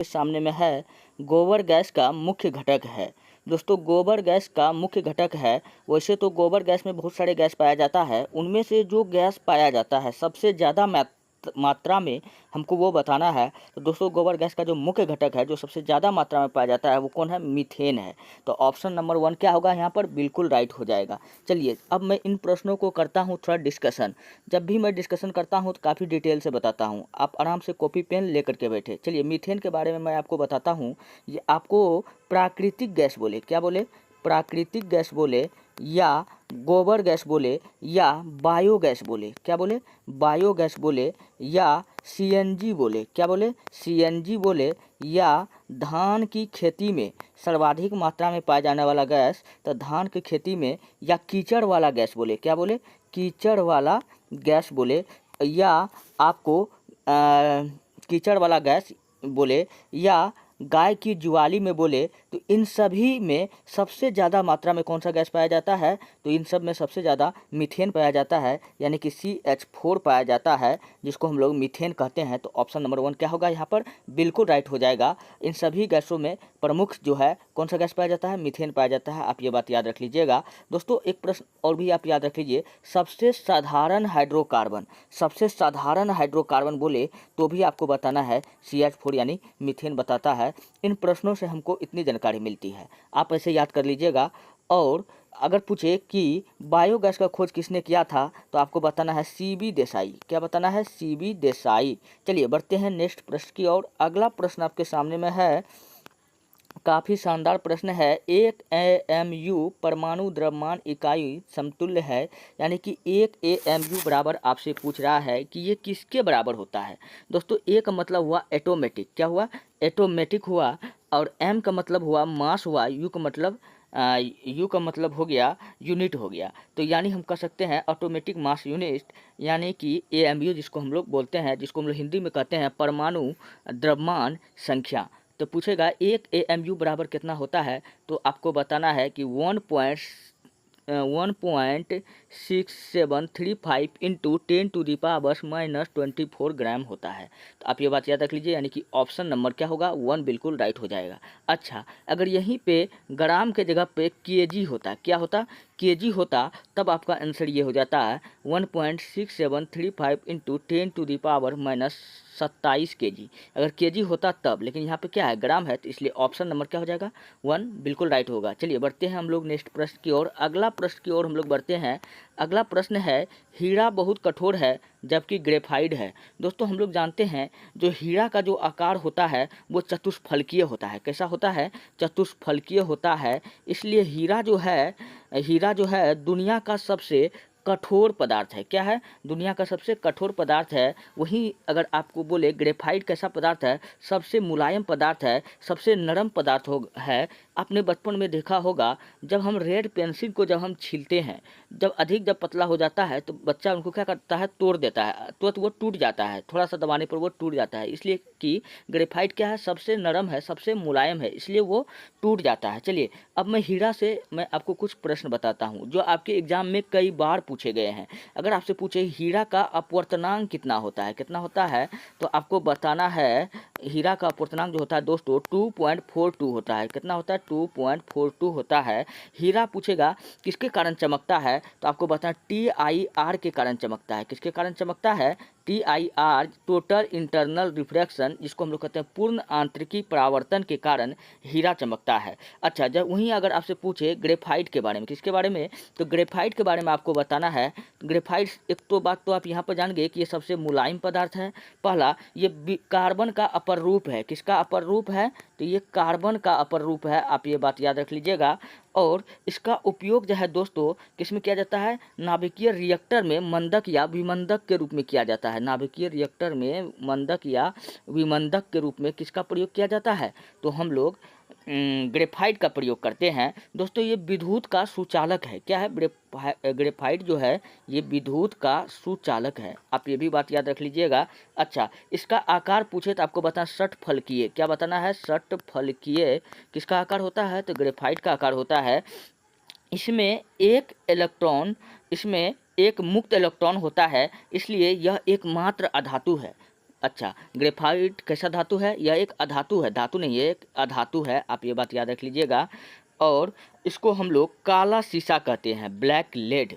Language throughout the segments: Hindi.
सामने में है गोबर गैस का मुख्य घटक है। दोस्तों गोबर गैस का मुख्य घटक है। वैसे तो गोबर गैस में बहुत सारे गैस पाया जाता है, उनमें से जो गैस पाया जाता है सबसे ज़्यादा मात्रा में हमको वो बताना है। तो दोस्तों गोबर गैस का जो मुख्य घटक है जो सबसे ज़्यादा मात्रा में पाया जाता है वो कौन है? मीथेन है। तो ऑप्शन नंबर 1 क्या होगा यहाँ पर? बिल्कुल राइट हो जाएगा। चलिए अब मैं इन प्रश्नों को करता हूँ थोड़ा डिस्कशन। जब भी मैं डिस्कशन करता हूँ तो काफ़ी डिटेल से बताता हूँ, आप आराम से कॉपी पेन लेकर के बैठे। चलिए मीथेन के बारे में मैं आपको बताता हूँ। ये आपको प्राकृतिक गैस बोले, क्या बोले? प्राकृतिक गैस बोले या गोबर गैस बोले या बायोगैस बोले, क्या बोले? बायोगैस बोले या सीएनजी बोले, क्या बोले? सीएनजी बोले या धान की खेती में सर्वाधिक मात्रा में पाया जाने वाला गैस, तो धान की खेती में या कीचड़ वाला गैस बोले, क्या बोले? कीचड़ वाला गैस बोले या आपको कीचड़ वाला गैस बोले या गाय की जुआली में बोले। तो इन सभी में सबसे ज़्यादा मात्रा में कौन सा गैस पाया जाता है? तो इन सब में सबसे ज़्यादा मीथेन पाया जाता है, यानी कि CH4 पाया जाता है, जिसको हम लोग मीथेन कहते हैं। तो ऑप्शन नंबर 1 क्या होगा यहाँ पर? बिल्कुल राइट हो जाएगा। इन सभी गैसों में प्रमुख जो है कौन सा गैस पाया जाता है? मीथेन पाया जाता है। आप ये बात याद रख लीजिएगा। दोस्तों एक प्रश्न और भी आप याद रख लीजिए, सबसे साधारण हाइड्रोकार्बन, सबसे साधारण हाइड्रोकार्बन बोले तो भी आपको बताना है CH4 यानी मीथेन बताता है। इन प्रश्नों से हमको इतनी जानकारी मिलती है, आप ऐसे याद कर लीजिएगा। और अगर पूछे कि बायोगैस का खोज किसने किया था, तो आपको बताना है CB देसाई। क्या बताना है? CB देसाई। चलिए बढ़ते हैं नेक्स्ट प्रश्न की ओर। अगला प्रश्न आपके सामने में है, काफ़ी शानदार प्रश्न है। एक AMU परमाणु द्रव्यमान इकाई समतुल्य है, यानी कि एक AMU बराबर आपसे पूछ रहा है कि ये किसके बराबर होता है। दोस्तों ए का मतलब हुआ एटोमेटिक, क्या हुआ? एटोमेटिक हुआ। और M का मतलब हुआ मास हुआ। यू का मतलब हो गया यूनिट हो गया। तो यानी हम कह सकते हैं ऑटोमेटिक मास यूनिट, यानी कि AMU जिसको हम लोग बोलते हैं, जिसको हम लोग हिंदी में कहते हैं परमाणु द्रव्यमान संख्या। तो पूछेगा एक AMU बराबर कितना होता है, तो आपको बताना है कि 1.6735 इंटू 10⁻⁻24 ग्राम होता है। तो आप ये बात याद रख लीजिए, यानी कि ऑप्शन नंबर क्या होगा? 1 बिल्कुल राइट हो जाएगा। अच्छा, अगर यहीं पे ग्राम के जगह पे केजी होता, क्या होता? केजी होता, तब आपका आंसर ये हो जाता है 1.6735 इंटू 10⁻⁻27 kg। अगर केजी होता तब, लेकिन यहाँ पे क्या है? ग्राम है, तो इसलिए ऑप्शन नंबर क्या हो जाएगा? 1 बिल्कुल राइट होगा। चलिए बढ़ते हैं हम लोग नेक्स्ट प्रश्न की ओर। अगला प्रश्न की ओर हम लोग बढ़ते हैं। अगला प्रश्न है, हीरा बहुत कठोर है जबकि ग्रेफाइट है। दोस्तों हम लोग जानते हैं जो हीरा का जो आकार होता है वो चतुष्फलकीय होता है। कैसा होता है? चतुष्फलकीय होता है। इसलिए हीरा जो है दुनिया का सबसे कठोर पदार्थ है। क्या है? दुनिया का सबसे कठोर पदार्थ है। वहीं अगर आपको बोले ग्रेफाइट कैसा पदार्थ है? सबसे मुलायम पदार्थ है, सबसे नरम पदार्थ है। आपने बचपन में देखा होगा, जब हम रेड पेंसिल को जब हम छीलते हैं, जब पतला हो जाता है तो बच्चा उनको क्या करता है? तोड़ देता है, तो वो टूट जाता है, थोड़ा सा दबाने पर वो टूट जाता है। इसलिए कि ग्रेफाइट क्या है? सबसे नरम है, सबसे मुलायम है, इसलिए वो टूट जाता है। चलिए अब मैं आपको कुछ प्रश्न बताता हूँ जो आपके एग्जाम में कई बार पूछे गए हैं। अगर आपसे पूछे हीरा का अपवर्तनांक कितना होता है, कितना होता है, तो आपको बताना है हीरा का अपवर्तनांक जो होता है दोस्तों 2.42 होता है। कितना होता है? 2.42 होता है। हीरा पूछेगा किसके कारण चमकता है, तो आपको बताना TIR के कारण चमकता है। किसके कारण चमकता है? TIR, टोटल इंटरनल रिफ्रैक्शन, जिसको हम लोग कहते हैं पूर्ण आंतरिकी परावर्तन के कारण हीरा चमकता है। अच्छा, जब वहीं अगर आपसे पूछे ग्रेफाइट के बारे में, किसके बारे में, तो ग्रेफाइट के बारे में आपको बताना है। ग्रेफाइट एक तो बात तो आप यहाँ पर जान गए कि ये सबसे मुलायम पदार्थ है। पहला, ये कार्बन का अपर रूप है। किसका अपर रूप है? तो ये कार्बन का अपर रूप है, आप ये बात याद रख लीजिएगा। और इसका उपयोग जो है दोस्तों किस में किया जाता है? नाभिकीय रिएक्टर में मंदक या विमंदक के रूप में किया जाता है। नाभिकीय रिएक्टर में मंदक या विमंदक के रूप में किसका प्रयोग किया जाता है? तो हम लोग ग्रेफाइट का प्रयोग करते हैं। दोस्तों ये विद्युत का सुचालक है। क्या है? ग्रेफाइट जो है ये विद्युत का सुचालक है, आप ये भी बात याद रख लीजिएगा। अच्छा, इसका आकार पूछे तो आपको बताना षटफलकीय। क्या बताना है? षटफलकीय किसका आकार होता है? तो ग्रेफाइट का आकार होता है। इसमें एक मुक्त इलेक्ट्रॉन होता है, इसलिए यह एकमात्र अधातु है। अच्छा, ग्रेफाइट कैसा धातु है? यह एक अधातु है, धातु नहीं है, एक अधातु है, आप ये बात याद रख लीजिएगा। और इसको हम लोग काला शीशा कहते हैं, ब्लैक लेड।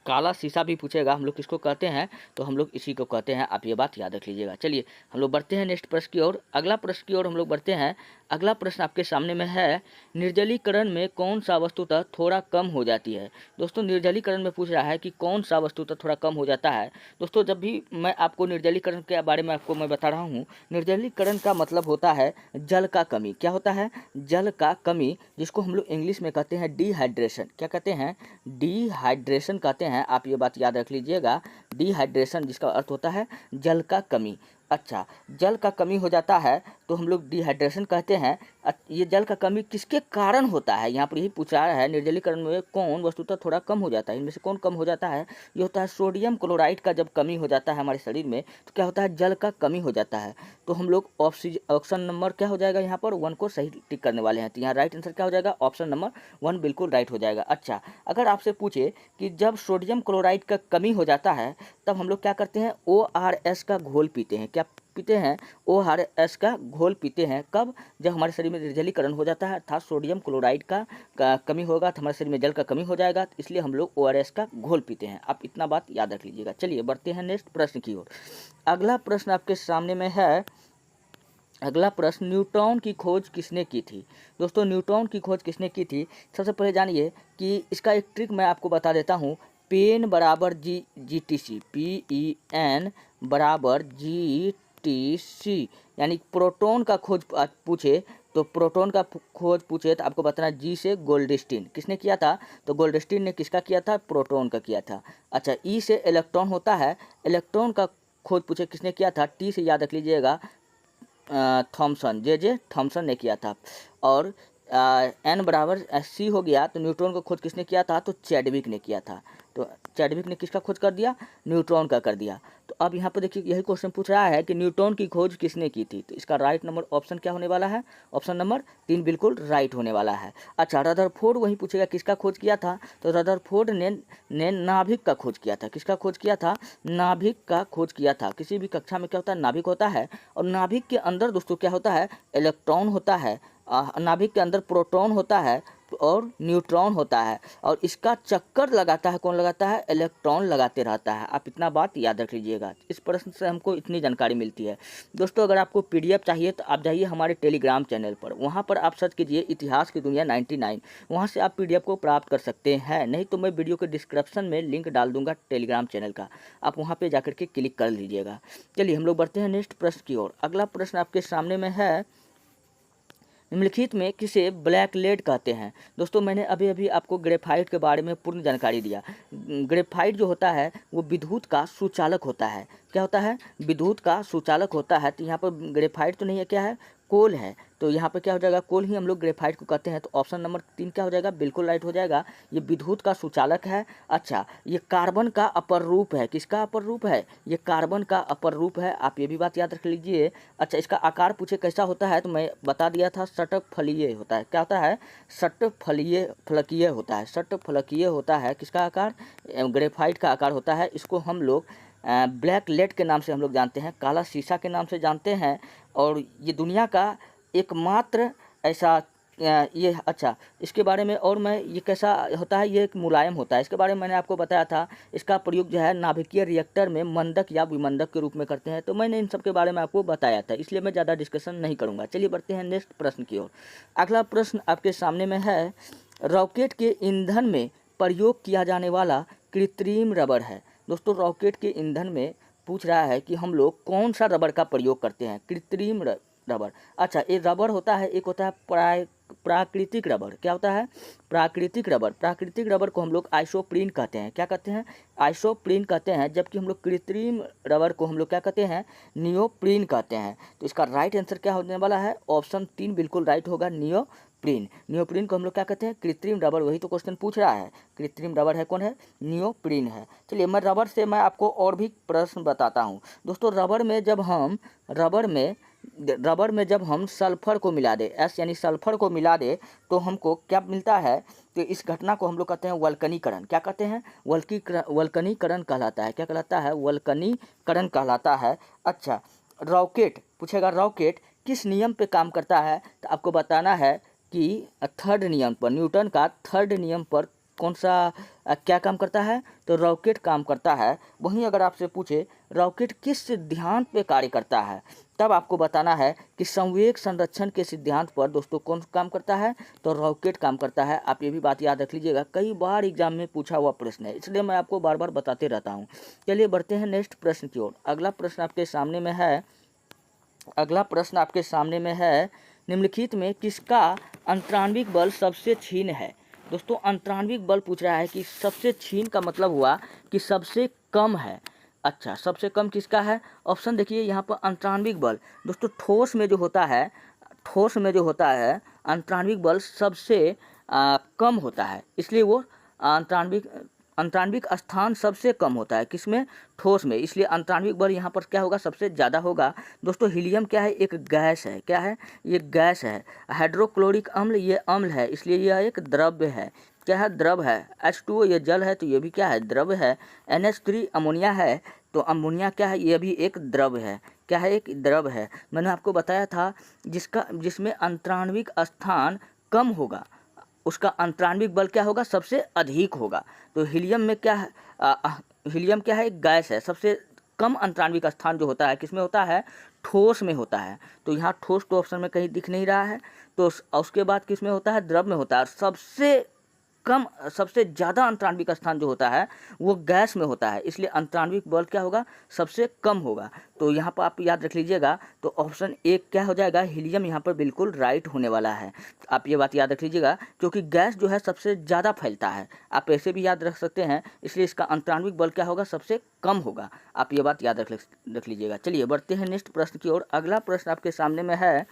काला शीशा भी पूछेगा, हम लोग किसको कहते हैं? तो हम लोग इसी को कहते हैं, आप ये बात याद रख लीजिएगा। चलिए हम लोग बढ़ते हैं नेक्स्ट प्रश्न की ओर। अगला प्रश्न की ओर हम लोग बढ़ते हैं। अगला प्रश्न आपके सामने में है, निर्जलीकरण में कौन सा वस्तुतः थोड़ा कम हो जाती है? दोस्तों निर्जलीकरण में पूछ रहा है कि कौन सा वस्तुतः थोड़ा कम हो जाता है। दोस्तों जब भी मैं आपको निर्जलीकरण के बारे में आपको मैं बता रहा हूँ, निर्जलीकरण का मतलब होता है जल का कमी। क्या होता है? जल का कमी, जिसको हम लोग इंग्लिश में कहते हैं डिहाइड्रेशन। क्या कहते हैं? डिहाइड्रेशन कहते हैं, आप ये बात याद रख लीजिएगा। डिहाइड्रेशन जिसका अर्थ होता है जल का कमी। अच्छा, जल का कमी हो जाता है तो हम लोग डिहाइड्रेशन कहते हैं। ये जल का कमी किसके कारण होता है? यहाँ पर यही पूछा है, निर्जलीकरण में कौन वस्तुतः थोड़ा कम हो जाता है? इनमें से कौन कम हो जाता है? ये होता है सोडियम क्लोराइड का जब कमी हो जाता है हमारे शरीर में, तो क्या होता है? जल का कमी हो जाता है। तो हम लोग ऑप्शन नंबर क्या हो जाएगा? यहाँ पर 1 को सही टिक करने वाले हैं। तो यहाँ राइट आंसर क्या हो जाएगा? ऑप्शन नंबर 1 बिल्कुल राइट हो जाएगा। अच्छा, अगर आपसे पूछे कि जब सोडियम क्लोराइड का कमी हो जाता है तब हम लोग क्या करते हैं? ORS का घोल पीते हैं। क्या पीते हैं? ORS का घोल पीते हैं। कब? जब हमारे शरीर में निर्जलीकरण हो जाता है, अर्थात सोडियम क्लोराइड का कमी होगा तो हमारे शरीर में जल का कमी हो जाएगा, तो इसलिए हम लोग ORS का घोल पीते हैं। आप इतना बात याद रख लीजिएगा। चलिए बढ़ते हैं नेक्स्ट प्रश्न की ओर। अगला प्रश्न आपके सामने में है। अगला प्रश्न, न्यूट्रॉन की खोज किसने की थी? दोस्तों न्यूट्रॉन की खोज किसने की थी? सबसे पहले जानिए कि इसका एक ट्रिक मैं आपको बता देता हूँ। पेन बराबर GTC, PEN बराबर GTC, यानी प्रोटॉन का खोज पूछे तो प्रोटॉन का खोज पूछे तो आपको बताना जी से गोल्डस्टीन। किसने किया था? तो गोल्डस्टीन ने किसका किया था? प्रोटॉन का किया था। अच्छा, ई से इलेक्ट्रॉन होता है, इलेक्ट्रॉन का खोज पूछे किसने किया था? टी से याद रख लीजिएगा, थॉमसन, जे थॉमसन ने किया था। और एन बराबर सी हो गया तो न्यूट्रॉन का खोज किसने किया था? तो चैडविक ने किया था। तो चैडविक ने किसका खोज कर दिया? न्यूट्रॉन का कर दिया। तो अब यहाँ पर देखिए यही क्वेश्चन पूछ रहा है कि न्यूट्रॉन की खोज किसने की थी? तो इसका राइट नंबर ऑप्शन क्या होने वाला है? ऑप्शन नंबर 3 बिल्कुल राइट होने वाला है। अच्छा, रदरफोर्ड वही पूछेगा किसका खोज किया था? तो रदरफोर्ड ने नाभिक का खोज किया था। किसका खोज किया था? नाभिक का खोज किया था। किसी भी कक्षा में क्या होता है? नाभिक होता है, और नाभिक के अंदर दोस्तों क्या होता है? इलेक्ट्रॉन होता है। नाभिक के अंदर प्रोटॉन होता है और न्यूट्रॉन होता है, और इसका चक्कर लगाता है कौन? लगाता है इलेक्ट्रॉन लगाते रहता है। आप इतना बात याद रख लीजिएगा। इस प्रश्न से हमको इतनी जानकारी मिलती है। दोस्तों अगर आपको PDF चाहिए तो आप जाइए हमारे टेलीग्राम चैनल पर, वहाँ पर आप सर्च कीजिए इतिहास की दुनिया 99, वहाँ से आप PDF को प्राप्त कर सकते हैं। नहीं तो मैं वीडियो के डिस्क्रिप्शन में लिंक डाल दूंगा टेलीग्राम चैनल का, आप वहाँ पर जाकर के क्लिक कर लीजिएगा। चलिए हम लोग बढ़ते हैं नेक्स्ट प्रश्न की ओर। अगला प्रश्न आपके सामने में है, निम्नलिखित में किसे ब्लैक लेड कहते हैं? दोस्तों मैंने अभी अभी आपको ग्रेफाइट के बारे में पूर्ण जानकारी दिया। ग्रेफाइट जो होता है वो विद्युत का सुचालक होता है। क्या होता है? विद्युत का सुचालक होता है। तो यहाँ पर ग्रेफाइट तो नहीं है, क्या है? कोल है। तो यहाँ पर क्या हो जाएगा? कोल ही हम लोग ग्रेफाइट को कहते हैं। तो ऑप्शन नंबर 3 क्या हो जाएगा? बिल्कुल राइट हो जाएगा। ये विद्युत का सुचालक है। अच्छा, ये कार्बन का अपर रूप है। किसका अपर रूप है? ये कार्बन का अपर रूप है। आप ये भी बात याद रख लीजिए। अच्छा, इसका आकार पूछे कैसा होता है तो मैं बता दिया था, षटफलीय होता है। क्या होता है? षटफलकीय होता है। षटफलकीय होता है किसका आकार? ग्रेफाइट का आकार होता है। इसको हम लोग ब्लैक लेड के नाम से हम लोग जानते हैं, काला शीशा के नाम से जानते हैं। और ये दुनिया का एकमात्र ऐसा ये, अच्छा इसके बारे में और मैं, ये कैसा होता है? ये एक मुलायम होता है। इसके बारे में मैंने आपको बताया था। इसका प्रयोग जो है नाभिकीय रिएक्टर में मंदक या विमंदक के रूप में करते हैं। तो मैंने इन सब के बारे में आपको बताया था, इसलिए मैं ज़्यादा डिस्कशन नहीं करूँगा। चलिए बढ़ते हैं नेक्स्ट प्रश्न की ओर। अगला प्रश्न आपके सामने में है, रॉकेट के ईंधन में प्रयोग किया जाने वाला कृत्रिम रबर है। दोस्तों रॉकेट के ईंधन में पूछ रहा है कि हम लोग कौन सा रबर का प्रयोग करते हैं? कृत्रिम रबर। अच्छा, एक रबर होता है, एक होता है प्राकृतिक रबर। क्या होता है? प्राकृतिक रबर। प्राकृतिक रबर को हम लोग आइसोप्रीन कहते हैं। क्या कहते हैं? आइसोप्रीन कहते हैं। जबकि हम लोग कृत्रिम रबर को हम लोग क्या कहते हैं? नियोप्रीन कहते हैं। तो इसका राइट आंसर क्या होने वाला है? ऑप्शन 3 बिल्कुल राइट होगा, नियोप्रीन। नियोप्रीन को हम लोग क्या कहते हैं? कृत्रिम रबर। वही तो क्वेश्चन पूछ रहा है। कृत्रिम रबर है कौन है? नियोप्रीन है। चलिए मैं रबर से मैं आपको और भी प्रश्न बताता हूँ। दोस्तों रबर में जब हम सल्फर को मिला दे, S यानी सल्फर को मिला दे, तो हमको क्या मिलता है? तो इस घटना को हम लोग कहते हैं वल्कनीकरण। क्या कहते हैं? वल्कनीकरण कहलाता है। क्या कहलाता है? वल्कनीकरण कहलाता है। अच्छा, रॉकेट पूछेगा, रॉकेट किस नियम पे काम करता है, तो आपको बताना है कि थर्ड नियम पर, न्यूटन का थर्ड नियम पर कौन सा क्या काम करता है, तो रॉकेट काम करता है। वहीं अगर आपसे पूछे रॉकेट किस सिद्धांत पे कार्य करता है, तब आपको बताना है कि संवेग संरक्षण के सिद्धांत पर दोस्तों कौन काम करता है, तो रॉकेट काम करता है। आप ये भी बात याद रख लीजिएगा, कई बार एग्जाम में पूछा हुआ प्रश्न है, इसलिए मैं आपको बार बार बताते रहता हूँ। चलिए बढ़ते हैं नेक्स्ट प्रश्न की ओर। अगला प्रश्न आपके सामने में है, निम्नलिखित में किसका अंतराण्विक बल सबसे क्षीण है। दोस्तों अंतराण्विक बल पूछ रहा है कि सबसे क्षीण का मतलब हुआ कि सबसे कम है। अच्छा, सबसे कम किसका है, ऑप्शन देखिए यहाँ पर अंतराण्विक बल। दोस्तों ठोस में जो होता है अंतराण्विक बल सबसे कम होता है, इसलिए वो अंतराण्विक स्थान सबसे कम होता है किसमें, ठोस में, इसलिए अंतराण्विक बल यहाँ पर क्या होगा, सबसे ज़्यादा होगा। दोस्तों हीलियम क्या है, एक गैस है, क्या है, ये गैस है। हाइड्रोक्लोरिक अम्ल ये अम्ल है, इसलिए यह एक द्रव्य है, क्या है, द्रव है। H2O ये जल है, तो ये भी क्या है, द्रव्य है। NH3 अमोनिया है, तो अमोनिया क्या है, ये भी एक द्रव है, क्या है, एक द्रव है। मैंने आपको बताया था जिसमें अंतराण्विक स्थान कम होगा उसका अंतराण्विक बल क्या होगा, सबसे अधिक होगा। तो हीलियम में क्या है, हीलियम क्या है, एक गैस है। सबसे कम अंतराण्विक स्थान जो होता है किसमें होता है, ठोस में होता है। तो यहाँ ठोस तो ऑप्शन में कहीं दिख नहीं रहा है, तो उसके बाद किसमें होता है, द्रव में होता है। सबसे ज़्यादा अंतराण्विक स्थान जो होता है वो गैस में होता है, इसलिए अंतराण्विक बल क्या होगा, सबसे कम होगा। तो यहाँ पर आप याद रख लीजिएगा, तो ऑप्शन एक क्या हो जाएगा, हीलियम यहाँ पर बिल्कुल राइट होने वाला है। आप ये बात याद रख लीजिएगा, क्योंकि गैस जो है सबसे ज़्यादा फैलता है, आप ऐसे भी याद रख सकते हैं, इसलिए इसका अंतराण्विक बल क्या होगा, सबसे कम होगा। आप ये बात याद रख लीजिएगा। चलिए बढ़ते हैं नेक्स्ट प्रश्न की ओर। अगला प्रश्न आपके सामने में है,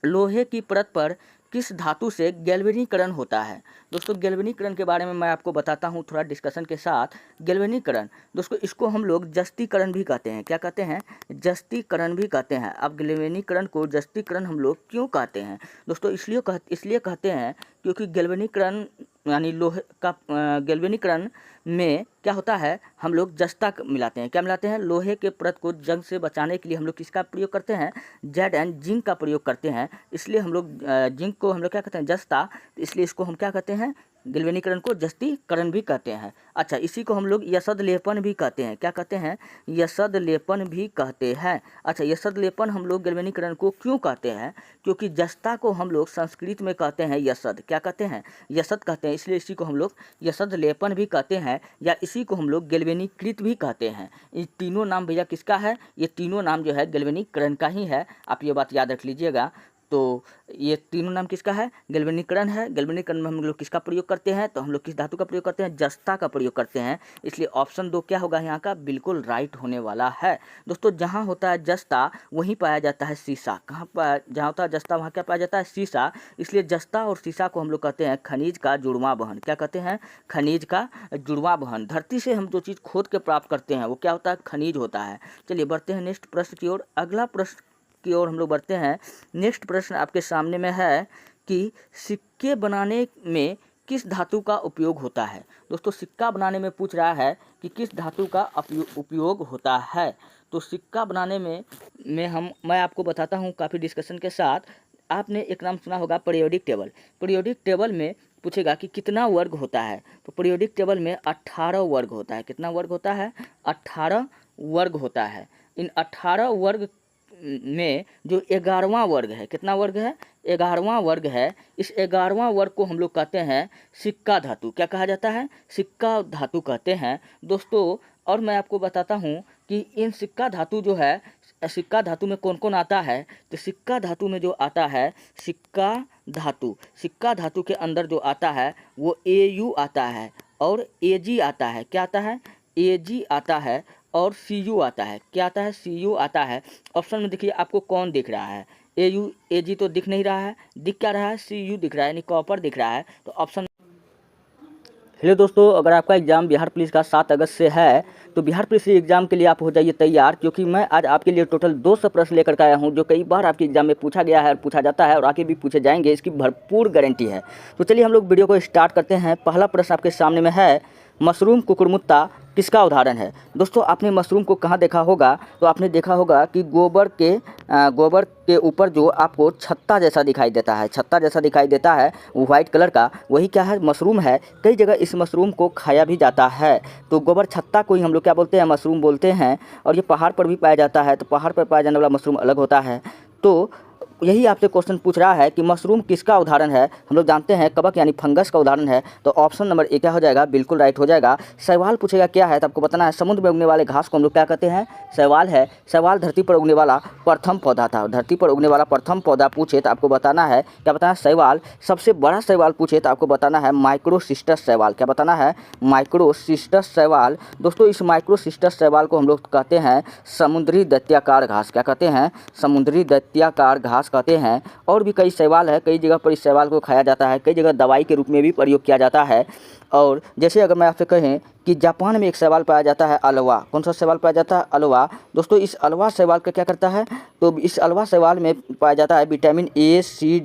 लोहे की परत पर किस धातु से गैल्वेनीकरण होता है। दोस्तों गैल्वेनीकरण के बारे में मैं आपको बताता हूँ थोड़ा डिस्कशन के साथ। गैल्वेनीकरण दोस्तों इसको हम लोग जस्तीकरण भी कहते हैं, क्या कहते हैं, जस्तीकरण भी कहते हैं। अब गैल्वेनीकरण को जस्तीकरण हम लोग क्यों कहते हैं दोस्तों, इसलिए कहते हैं क्योंकि गैल्वेनीकरण यानी लोहे का गैल्वेनीकरण में क्या होता है, हम लोग जस्ता मिलाते हैं, क्या मिलाते हैं, लोहे के परत को जंग से बचाने के लिए हम लोग किसका प्रयोग करते हैं, Zn जिंक का प्रयोग करते हैं। इसलिए हम लोग जिंक को हम लोग क्या कहते हैं, जस्ता, इसलिए इसको हम क्या कहते हैं, गैल्वेनीकरण को जस्तीकरण भी कहते हैं। अच्छा, इसी को हम लोग यसद लेपन भी कहते हैं, क्या कहते हैं, यसद लेपन भी कहते हैं। अच्छा, यसद लेपन हम लोग गैल्वेनीकरण को क्यों कहते हैं, क्योंकि जस्ता को हम लोग संस्कृत में कहते हैं यसद, क्या कहते हैं, यसद कहते हैं, इसलिए इसी को हम लोग यसद लेपन भी कहते हैं, या इसी को हम लोग गैल्वेनीकृत भी कहते हैं। ये तीनों नाम भैया किसका है, ये तीनों नाम जो है गैल्वेनीकरण का ही है, आप ये बात याद रख लीजिएगा। तो ये तीनों नाम किसका है, गैल्वेनीकरण है। गैल्वेनीकरण में हम लोग किसका प्रयोग करते हैं, तो हम लोग किस धातु का प्रयोग करते हैं, जस्ता का प्रयोग करते हैं, इसलिए ऑप्शन 2 क्या होगा यहाँ का, बिल्कुल राइट होने वाला है। दोस्तों जहाँ होता है जस्ता वहीं पाया जाता है सीसा, कहाँ पर, जहाँ होता है जस्ता वहाँ क्या पाया जाता है, सीसा। इसलिए जस्ता और सीसा को हम लोग कहते हैं खनिज का जुड़वां वहन, क्या कहते हैं, खनिज का जुड़वां वहन। धरती से हम जो चीज़ खोद के प्राप्त करते हैं वो क्या होता है, खनिज होता है। चलिए बढ़ते हैं नेक्स्ट प्रश्न की ओर। अगला प्रश्न की ओर हम लोग बढ़ते हैं। नेक्स्ट प्रश्न आपके सामने में है कि सिक्के बनाने में किस धातु का उपयोग होता है। दोस्तों सिक्का बनाने में पूछ रहा है कि किस धातु का उपयोग होता है। तो सिक्का बनाने में मैं आपको बताता हूँ काफ़ी डिस्कशन के साथ। आपने एक नाम सुना होगा पीरियोडिक टेबल। पीरियोडिक टेबल में पूछेगा कि कितना वर्ग होता है, तो पीरियोडिक टेबल में 18 वर्ग होता है। कितना वर्ग होता है, 18 वर्ग होता है। इन 18 वर्ग में जो 11वां वर्ग है, कितना वर्ग है, 11वां वर्ग है। इस 11वां वर्ग को हम लोग कहते हैं सिक्का धातु। क्या कहा जाता है, सिक्का धातु कहते हैं दोस्तों। और मैं आपको बताता हूँ कि इन सिक्का धातु जो है, सिक्का धातु में कौन कौन आता है, तो सिक्का धातु में जो आता है, सिक्का धातु के अंदर जो आता है वो Au आता है और Ag आता है। क्या आता है, Ag आता है और Cu आता है। क्या आता है, Cu आता है। ऑप्शन में देखिए आपको कौन दिख रहा है, Ag तो दिख नहीं रहा है, दिख क्या रहा है, Cu दिख रहा है, यानी कॉपर दिख रहा है। तो ऑप्शन। हेलो दोस्तों, अगर आपका एग्ज़ाम बिहार पुलिस का 7 अगस्त से है तो बिहार पुलिस एग्ज़ाम के लिए आप हो जाइए तैयार, क्योंकि मैं आज आपके लिए टोटल 200 प्रश्न लेकर के आया हूं जो कई बार आपके एग्ज़ाम में पूछा गया है और पूछा जाता है और आगे भी पूछे जाएंगे, इसकी भरपूर गारंटी है। तो चलिए हम लोग वीडियो को स्टार्ट करते हैं। पहला प्रश्न आपके सामने में है, मशरूम कुकुरमुत्ता किसका उदाहरण है? दोस्तों आपने मशरूम को कहाँ देखा होगा? तो आपने देखा होगा कि गोबर के ऊपर जो आपको छत्ता जैसा दिखाई देता है, छत्ता जैसा दिखाई देता है वो वाइट कलर का, वही क्या है? मशरूम है। कई जगह इस मशरूम को खाया भी जाता है। तो गोबर छत्ता को ही हम लोग क्या बोलते हैं? मशरूम बोलते हैं। और ये पहाड़ पर भी पाया जाता है, तो पहाड़ पर पाया जाने वाला मशरूम अलग होता है। तो यही आपसे क्वेश्चन पूछ रहा है कि मशरूम किसका उदाहरण है? हम लोग जानते हैं कवक यानी फंगस का उदाहरण है। तो ऑप्शन नंबर ए क्या हो जाएगा? बिल्कुल राइट हो जाएगा। सवाल पूछेगा क्या है, तो आपको बताना है समुद्र में उगने वाले घास को हम लोग क्या कहते हैं? सवाल है। सवाल धरती पर उगने वाला प्रथम पौधा था। धरती पर उगने वाला प्रथम पौधा पूछे तो आपको बताना है क्या? बताना है सवाल। सबसे बड़ा सवाल पूछे तो आपको बताना है माइक्रोसिस्टस सवाल। क्या बताना है? माइक्रोसिस्टस सवाल। दोस्तों इस माइक्रोसिस्टस सवाल को हम लोग कहते हैं समुद्री दैत्याकार घास। क्या कहते हैं? समुद्री दैत्याकार घास कहते हैं। और भी कई शैवाल है, कई जगह पर इस शैवाल को खाया जाता है, कई जगह दवाई के रूप में भी प्रयोग किया जाता है। और जैसे अगर मैं आपसे कहें कि जापान में एक शैवाल पाया जाता है अलवा। कौन सा शैवाल पाया जाता है? अलवा। दोस्तों इस अलवा शैवाल का क्या करता है? तो इस अलवा शैवाल में पाया जाता है विटामिन ए सी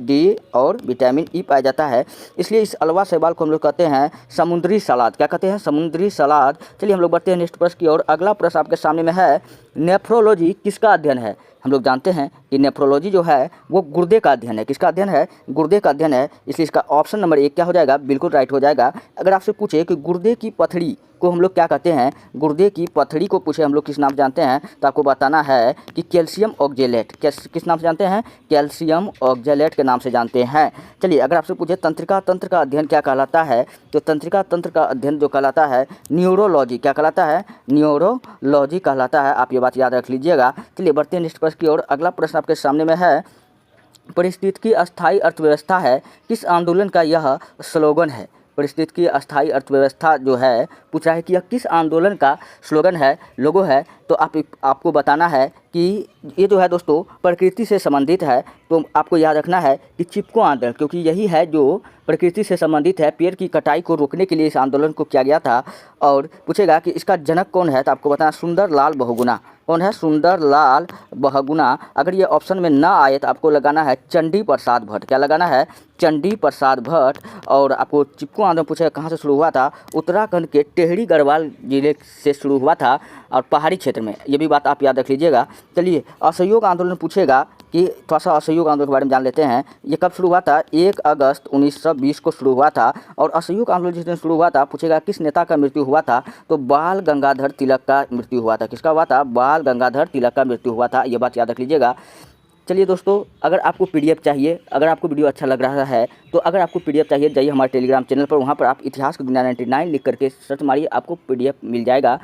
डी और विटामिन ई पाया जाता है। इसलिए इस अलवा शैवाल को हम लोग कहते हैं समुद्री सलाद। क्या कहते हैं? समुद्री सलाद। चलिए हम लोग बढ़ते हैं नेक्स्ट प्रश्न की ओर। अगला प्रश्न आपके सामने में है, नेफ्रोलॉजी किसका अध्ययन है? हम लोग जानते हैं कि नेफ्रोलॉजी जो है वो गुर्दे का अध्ययन है। किसका अध्ययन है? गुर्दे का अध्ययन है। इसलिए इसका ऑप्शन नंबर 1 क्या हो जाएगा? बिल्कुल राइट हो जाएगा। अगर आपसे पूछे कि गुर्दे की पथड़ी को हम लोग क्या कहते हैं? गुर्दे की पथड़ी को पूछे हम लोग किस नाम से जानते हैं, तो आपको बताना है कि कैल्शियम ऑक्जेलेट। किस नाम से जानते हैं? कैल्शियम ऑक्जेलेट के नाम से जानते हैं। चलिए अगर आपसे पूछे तंत्रिका तंत्र का अध्ययन क्या कहलाता है, तो तंत्रिका तंत्र का अध्ययन जो कहलाता है न्यूरोलॉजी। क्या कहलाता है? न्यूरोलॉजी कहलाता है। आप ये बात याद रख लीजिएगा। चलिए बढ़ते हैं नेक्स्ट प्रश्न की ओर। अगला प्रश्न आपके सामने में है, पारिस्थितिकी अस्थायी अर्थव्यवस्था है किस आंदोलन का यह स्लोगन है? पारिस्थितिकी अस्थायी अर्थव्यवस्था जो है पूछ रहा है कि यह किस आंदोलन का स्लोगन है, लोगो है। तो आपको बताना है कि ये जो है दोस्तों प्रकृति से संबंधित है। तो आपको याद रखना है कि चिपको आंदोलन, क्योंकि यही है जो प्रकृति से संबंधित है। पेड़ की कटाई को रोकने के लिए इस आंदोलन को किया गया था। और पूछेगा कि इसका जनक कौन है, तो आपको बताना सुंदर लाल बहुगुणा। कौन है? सुंदर लाल बहुगुणा। अगर ये ऑप्शन में ना आए तो आपको लगाना है चंडी प्रसाद भट्ट। क्या लगाना है? चंडी प्रसाद भट्ट। और आपको चिपको आंदोलन पूछेगा कहाँ से शुरू हुआ था? उत्तराखंड के टेहरी गढ़वाल जिले से शुरू हुआ था और पहाड़ी क्षेत्र में। ये भी बात आप याद रख लीजिएगा। चलिए असहयोग आंदोलन पूछेगा कि थोड़ा सा असहयोग आंदोलन के बारे में जान लेते हैं। ये कब शुरू हुआ था? 1 अगस्त 1920 को शुरू हुआ था। और असहयोग आंदोलन जिस दिन शुरू हुआ था पूछेगा किस नेता का मृत्यु हुआ था, तो बाल गंगाधर तिलक का मृत्यु हुआ था। किसका हुआ था? बाल गंगाधर तिलक का मृत्यु हुआ था। ये बात याद रख लीजिएगा। चलिए दोस्तों अगर आपको पीडीएफ चाहिए, अगर आपको वीडियो अच्छा लग रहा है तो अगर आपको पीडीएफ चाहिए जाइए हमारे टेलीग्राम चैनल पर। वहाँ पर आप इतिहास की दुनिया 99 लिख करके सर्च मारिए, आपको पीडीएफ मिल जाएगा।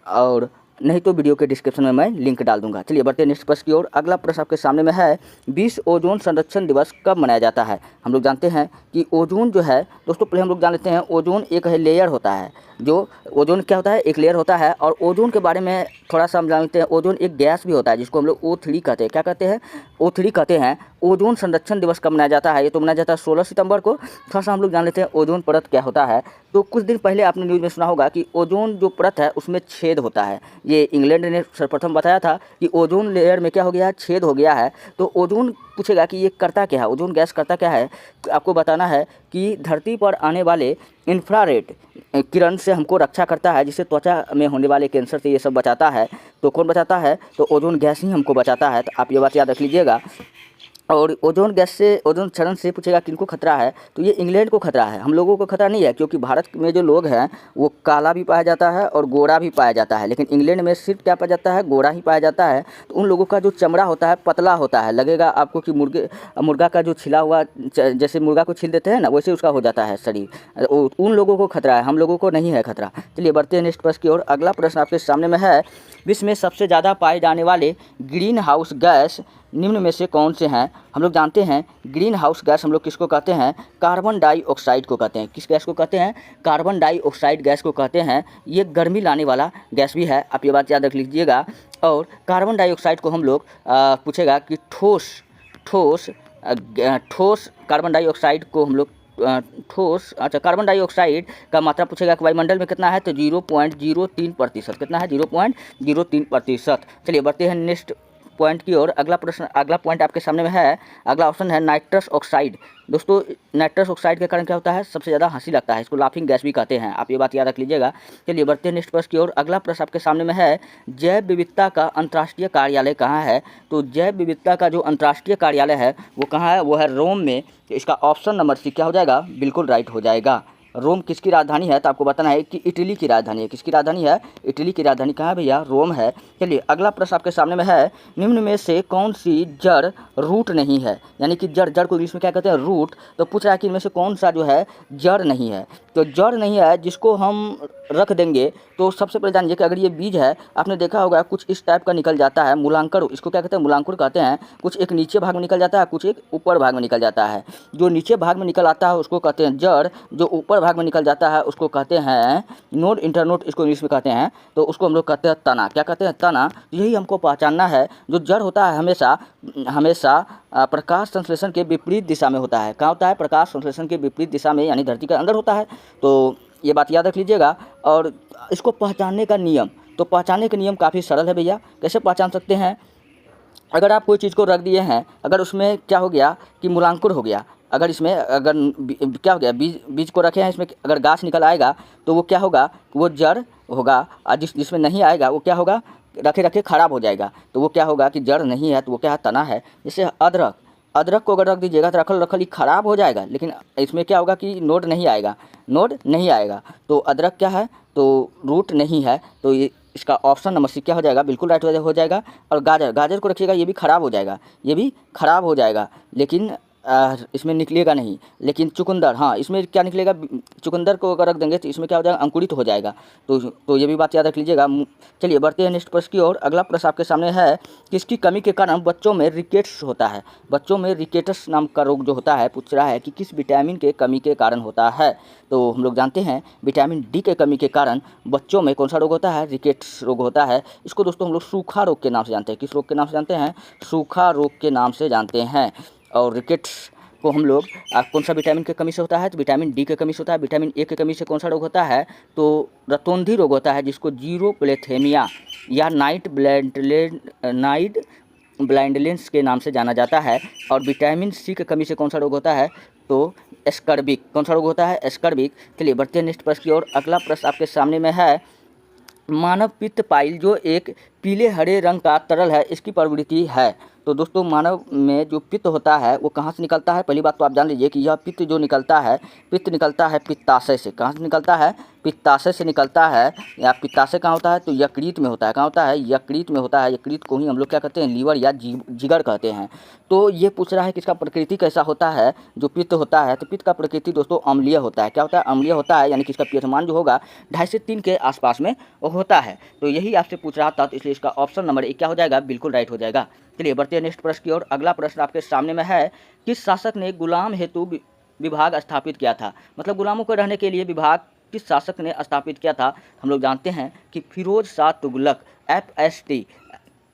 और नहीं तो वीडियो के डिस्क्रिप्शन में मैं लिंक डाल दूंगा। चलिए बढ़ते हैं नेक्स्ट प्रश्न की ओर। अगला प्रश्न आपके सामने में है, विश्व ओजोन संरक्षण दिवस कब मनाया जाता है? हम लोग जानते हैं कि ओजोन जो है दोस्तों, पहले हम लोग जान लेते हैं ओजोन एक है लेयर होता है। जो ओजोन क्या होता है? एक लेयर होता है। और ओजोन के बारे में थोड़ा सा हम जानते हैं, ओजोन एक गैस भी होता है जिसको हम लोग O3 कहते हैं। क्या कहते हैं? O3 कहते हैं। ओजोन संरक्षण दिवस कब मनाया जाता है? ये तो मनाया जाता है 16 सितंबर को। थोड़ा सा हम लोग जान लेते हैं ओजोन परत क्या होता है। तो कुछ दिन पहले आपने न्यूज़ में सुना होगा कि ओजोन जो परत है उसमें छेद होता है। ये इंग्लैंड ने सर्वप्रथम बताया था कि ओजोन लेयर में क्या हो गया है? छेद हो गया है। तो ओजोन पूछेगा कि ये करता क्या है, ओजोन गैस करता क्या है। आपको बताना है कि धरती पर आने वाले इंफ्रारेड किरण से हमको रक्षा करता है, जिससे त्वचा में होने वाले कैंसर से ये सब बचाता है। तो कौन बचाता है? तो ओजोन गैस ही हमको बचाता है। तो आप ये बात याद रख लीजिएगा। और ओजोन गैस से, ओजोन क्षरण से पूछेगा किनको खतरा है, तो ये इंग्लैंड को खतरा है, हम लोगों को खतरा नहीं है। क्योंकि भारत में जो लोग हैं वो काला भी पाया जाता है और गोरा भी पाया जाता है, लेकिन इंग्लैंड में सिर्फ क्या पाया जाता है? गोरा ही पाया जाता है। तो उन लोगों का जो चमड़ा होता है पतला होता है, लगेगा आपको कि मुर्गा का जो छिला हुआ, जैसे मुर्गा को छील देते हैं ना, वैसे उसका हो जाता है शरीर। उन लोगों को खतरा है, हम लोगों को नहीं है खतरा। चलिए बढ़ते हैं नेक्स्ट प्रश्न की ओर। अगला प्रश्न आपके सामने में है, विश्व में सबसे ज़्यादा पाए जाने वाले ग्रीन हाउस गैस निम्न में से कौन से हैं? हम लोग जानते हैं ग्रीन हाउस गैस हम लोग किसको कहते हैं? कार्बन डाइऑक्साइड को कहते हैं। किस गैस को कहते हैं? कार्बन डाइऑक्साइड गैस को कहते हैं। ये गर्मी लाने वाला गैस भी है, आप ये बात याद रख लीजिएगा। और कार्बन डाइऑक्साइड को हम लोग पूछेगा कि ठोस कार्बन डाइऑक्साइड को हम लोग कार्बन डाइऑक्साइड का मात्रा पूछेगा कि वायुमंडल में कितना है, तो 0.03%। कितना है? 0.03%। चलिए बढ़ते हैं नेक्स्ट पॉइंट की ओर। अगला पॉइंट आपके सामने में है। अगला ऑप्शन है नाइट्रस ऑक्साइड। दोस्तों नाइट्रस ऑक्साइड के कारण क्या होता है, सबसे ज़्यादा हंसी लगता है, इसको लाफिंग गैस भी कहते हैं, आप ये बात याद रख लीजिएगा। चलिए बढ़ते हैं नेक्स्ट प्रश्न की ओर। अगला प्रश्न आपके सामने में है, जैव विविधता का अंतर्राष्ट्रीय कार्यालय कहाँ है। तो जैव विविधता का जो अंतर्राष्ट्रीय कार्यालय है वो कहाँ है, वो है रोम में। तो इसका ऑप्शन नंबर सी क्या हो जाएगा, बिल्कुल राइट हो जाएगा। रोम किसकी राजधानी है, तो आपको बताना है कि इटली की राजधानी है। किसकी राजधानी है, इटली की राजधानी कहाँ है भैया, रोम है। चलिए अगला प्रश्न आपके सामने में है, निम्न में से कौन सी जड़ रूट नहीं है, यानी कि जड़ को इंग्लिश में क्या कहते हैं, रूट। तो पूछ रहा है कि इनमें से कौन सा जो है जड़ नहीं है। तो जड़ नहीं है जिसको हम रख देंगे तो सबसे पहले जानिए कि अगर ये बीज है, आपने देखा होगा कुछ इस टाइप का निकल जाता है, मूलांकुर, इसको क्या कहते हैं, मूलांकुर कहते हैं। कुछ एक नीचे भाग में निकल जाता है, कुछ एक ऊपर भाग में निकल जाता है। जो नीचे भाग में निकल आता है उसको कहते हैं जड़, जो ऊपर भाग में निकल जाता है उसको कहते हैं नोड, इंटरनोड इसको इंग्लिश में कहते हैं। तो उसको हम लोग कहते हैं तना। क्या कहते हैं, तना। यही हमको पहचानना है। जो जड़ होता है हमेशा प्रकाश संश्लेषण के विपरीत दिशा में होता है। कहाँ होता है, प्रकाश संश्लेषण के विपरीत दिशा में, यानी धरती के अंदर होता है। तो ये बात याद रख लीजिएगा। और इसको पहचानने का नियम, तो पहचानने का नियम काफ़ी सरल है भैया। कैसे पहचान सकते हैं, अगर आप कोई चीज़ को रख दिए हैं, अगर उसमें क्या हो गया कि मूलांकुर हो गया, अगर इसमें अगर क्या हो गया, बीज को रखे हैं, इसमें अगर गाछ निकल आएगा तो वो क्या होगा, वो जड़ होगा। और जिसमें नहीं आएगा वो क्या होगा, रखे रखे खराब हो जाएगा। तो वो क्या होगा कि जड़ नहीं है, तो वो क्या है, तना है। जैसे अदरक को अगर रख दीजिएगा तो रखल ही खराब हो जाएगा, लेकिन इसमें क्या होगा कि नोड नहीं आएगा। तो अदरक क्या है, तो रूट नहीं है। तो ये इसका ऑप्शन नंबर सी क्या हो जाएगा, बिल्कुल राइट हो जाएगा। और गाजर को रखिएगा, ये भी खराब हो जाएगा, लेकिन इसमें निकलेगा नहीं। लेकिन चुकंदर, हाँ इसमें क्या निकलेगा, चुकंदर को अगर रख देंगे तो इसमें क्या हो जाएगा, अंकुरित हो जाएगा। तो ये भी बात याद रख लीजिएगा। चलिए बढ़ते हैं नेक्स्ट प्रश्न की ओर। अगला प्रश्न आपके सामने है, किसकी कमी के कारण बच्चों में रिकेट्स होता है। बच्चों में रिकेट्स नाम का रोग जो होता है, पूछ रहा है कि किस विटामिन के कमी के कारण होता है। तो हम लोग जानते हैं विटामिन डी के कमी के कारण बच्चों में कौन सा रोग होता है, रिकेट्स रोग होता है। इसको दोस्तों हम लोग सूखा रोग के नाम से जानते हैं। किस रोग के नाम से जानते हैं, सूखा रोग के नाम से जानते हैं। और रिकेट्स को हम लोग कौन सा विटामिन की कमी से होता है, तो विटामिन डी की कमी से होता है। विटामिन ए की कमी से कौन सा रोग होता है, तो रतौंधी रोग होता है, जिसको जीरोप्लेथेमिया या नाइट ब्लाइंडलेंस के नाम से जाना जाता है। और विटामिन सी की कमी से कौन सा रोग होता है, तो एस्कर्बिक। कौन सा रोग होता है, एस्कर्बिक। चलिए बढ़ते हैं नेक्स्ट प्रश्न की ओर। अगला प्रश्न आपके सामने में है, मानव पित्त पाइल जो एक पीले हरे रंग का तरल है, इसकी प्रवृत्ति है। तो दोस्तों मानव में जो पित्त होता है वो कहाँ से निकलता है, पहली बात तो आप जान लीजिए कि यह पित्त जो निकलता है, पित्ताशय से। कहाँ से निकलता है, पित्ताशय से निकलता है। या पित्ताशय कहाँ होता है, तो यकृत में होता है। कहाँ होता है, यकृत में होता है। यकृत को ही हम लोग क्या कहते हैं, लीवर या जिगर कहते हैं। तो ये पूछ रहा है कि इसका प्रकृति कैसा होता है, जो पित्त होता है। तो पित्त का प्रकृति दोस्तों अम्लीय होता है। क्या होता है, अम्लीय होता है, यानी कि इसका पीएच मान जो होगा 2.5 से 3 के आसपास में होता है। तो यही आपसे पूछ रहा था, तो इसलिए इसका ऑप्शन नंबर 1 क्या हो जाएगा, बिल्कुल राइट हो जाएगा। चलिए बढ़ते हैं नेक्स्ट प्रश्न की ओर। अगला प्रश्न आपके सामने में है, किस शासक ने गुलाम हेतु विभाग स्थापित किया था। मतलब गुलामों को रहने के लिए विभाग किस शासक ने स्थापित किया था। हम लोग जानते हैं कि फिरोज शाह तुगलक, FST